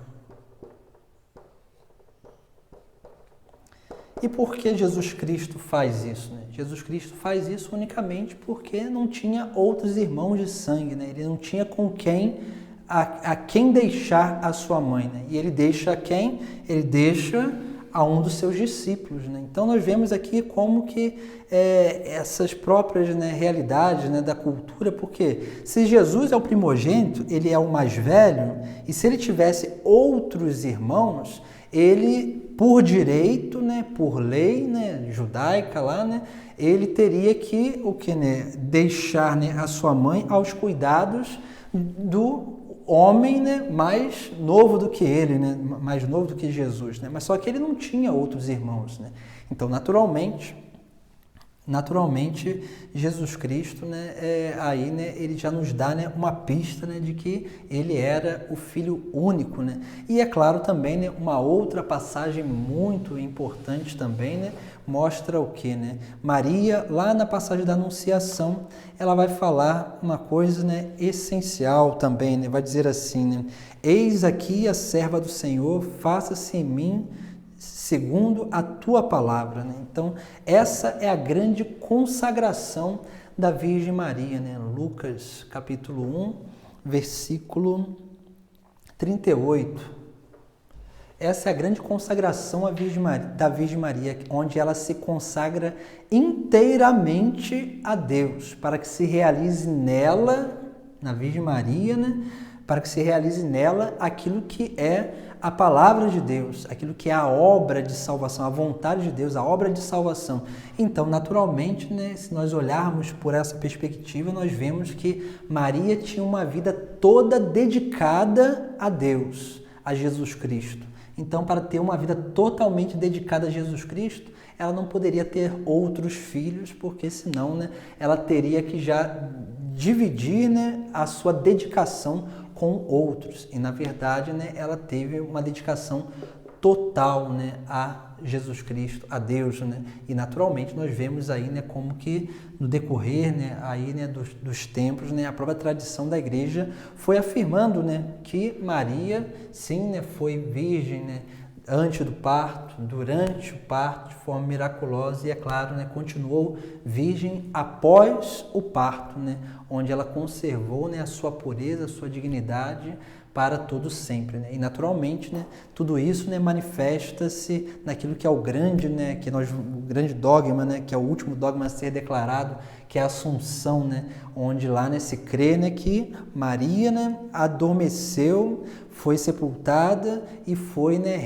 E por que Jesus Cristo faz isso, né? Jesus Cristo faz isso unicamente porque não tinha outros irmãos de sangue, né? Ele não tinha com quem, a quem deixar a sua mãe, né? E ele deixa a quem? Ele deixa a um dos seus discípulos, né? Então nós vemos aqui como que essas próprias, né, realidades, né, da cultura, porque se Jesus é o primogênito, ele é o mais velho, e se ele tivesse outros irmãos, ele, por direito, né, por lei, né, judaica lá, né, ele teria que né, deixar, né, a sua mãe aos cuidados do homem, né, mais novo do que ele, né, mais novo do que Jesus, né, mas só que ele não tinha outros irmãos, né. Então, naturalmente, Jesus Cristo, né, aí, né, ele já nos dá, né, uma pista, né, de que ele era o Filho único, né. E é claro também, né, uma outra passagem muito importante também, né, mostra o que, né? Maria, lá na passagem da Anunciação, ela vai falar uma coisa, né, essencial também, né? Vai dizer assim, né? Eis aqui a serva do Senhor, faça-se em mim segundo a tua palavra, né? Então, essa é a grande consagração da Virgem Maria, né? Lucas, capítulo 1, versículo 38. essa é a grande consagração da Virgem Maria, onde ela se consagra inteiramente a Deus, para que se realize nela, na Virgem Maria, né? Para que se realize nela aquilo que é a palavra de Deus, aquilo que é a obra de salvação, a vontade de Deus, a obra de salvação. Então, naturalmente, né, se nós olharmos por essa perspectiva, nós vemos que Maria tinha uma vida toda dedicada a Deus, a Jesus Cristo. Então, para ter uma vida totalmente dedicada a Jesus Cristo, ela não poderia ter outros filhos, porque senão, né, ela teria que já dividir, né, a sua dedicação com outros. E, na verdade, né, ela teve uma dedicação total, né, a Jesus Cristo, a Deus, né? E, naturalmente, nós vemos aí, né, como que no decorrer, né, aí, né, dos tempos, né, a própria tradição da igreja foi afirmando, né, que Maria, sim, né, foi virgem, né, antes do parto, durante o parto, de forma miraculosa, e, é claro, né, continuou virgem após o parto, né, onde ela conservou, né, a sua pureza, a sua dignidade para todo sempre, né? E, naturalmente, né, tudo isso, né, manifesta-se naquilo que é o grande, né, o grande dogma, né, que é o último dogma a ser declarado, que é a Assunção, né, onde lá, né, se crê, né, que Maria, né, adormeceu, foi sepultada e foi, né,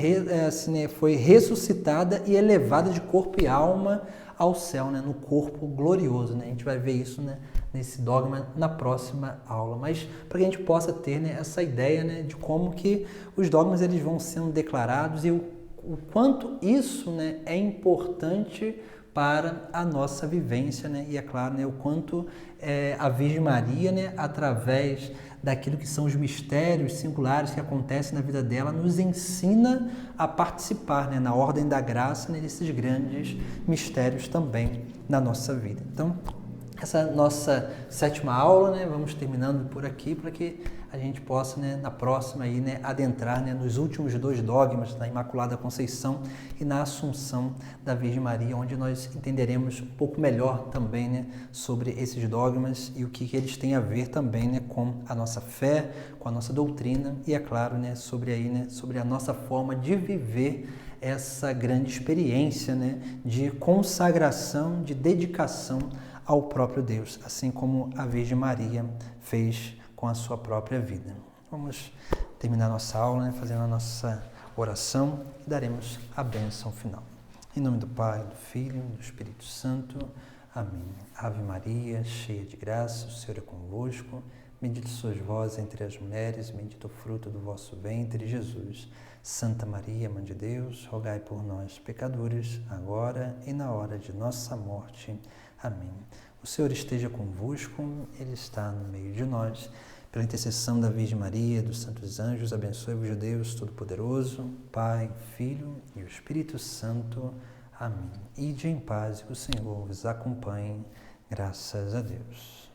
foi ressuscitada e elevada de corpo e alma ao céu, né, no corpo glorioso, né? A gente vai ver isso, né, nesse dogma na próxima aula, mas para que a gente possa ter, né, essa ideia, né, de como que os dogmas eles vão sendo declarados e o quanto isso, né, é importante para a nossa vivência, né? E, é claro, né, o quanto a Virgem Maria, né, através daquilo que são os mistérios singulares que acontecem na vida dela, nos ensina a participar, né, na ordem da graça, né, desses grandes mistérios também na nossa vida. Então, essa nossa 7ª aula, né, vamos terminando por aqui, para que a gente possa, né, na próxima, aí, né, adentrar, né, nos últimos 2 dogmas da Imaculada Conceição e na Assunção da Virgem Maria, onde nós entenderemos um pouco melhor também, né, sobre esses dogmas e o que eles têm a ver também, né, com a nossa fé, com a nossa doutrina e, é claro, né, sobre a nossa forma de viver essa grande experiência, né, de consagração, de dedicação ao próprio Deus, assim como a Virgem Maria fez com a sua própria vida. Vamos terminar nossa aula, né, fazendo a nossa oração e daremos a bênção final. Em nome do Pai, do Filho e do Espírito Santo. Amém. Ave Maria, cheia de graça, o Senhor é convosco. Bendita sois vós entre as mulheres, bendito o fruto do vosso ventre, Jesus. Santa Maria, Mãe de Deus, rogai por nós, pecadores, agora e na hora de nossa morte. Amém. O Senhor esteja convosco, Ele está no meio de nós. Pela intercessão da Virgem Maria, dos santos anjos, abençoe-vos, Deus Todo-Poderoso, Pai, Filho e o Espírito Santo. Amém. Ide em paz, que o Senhor vos acompanhe. Graças a Deus.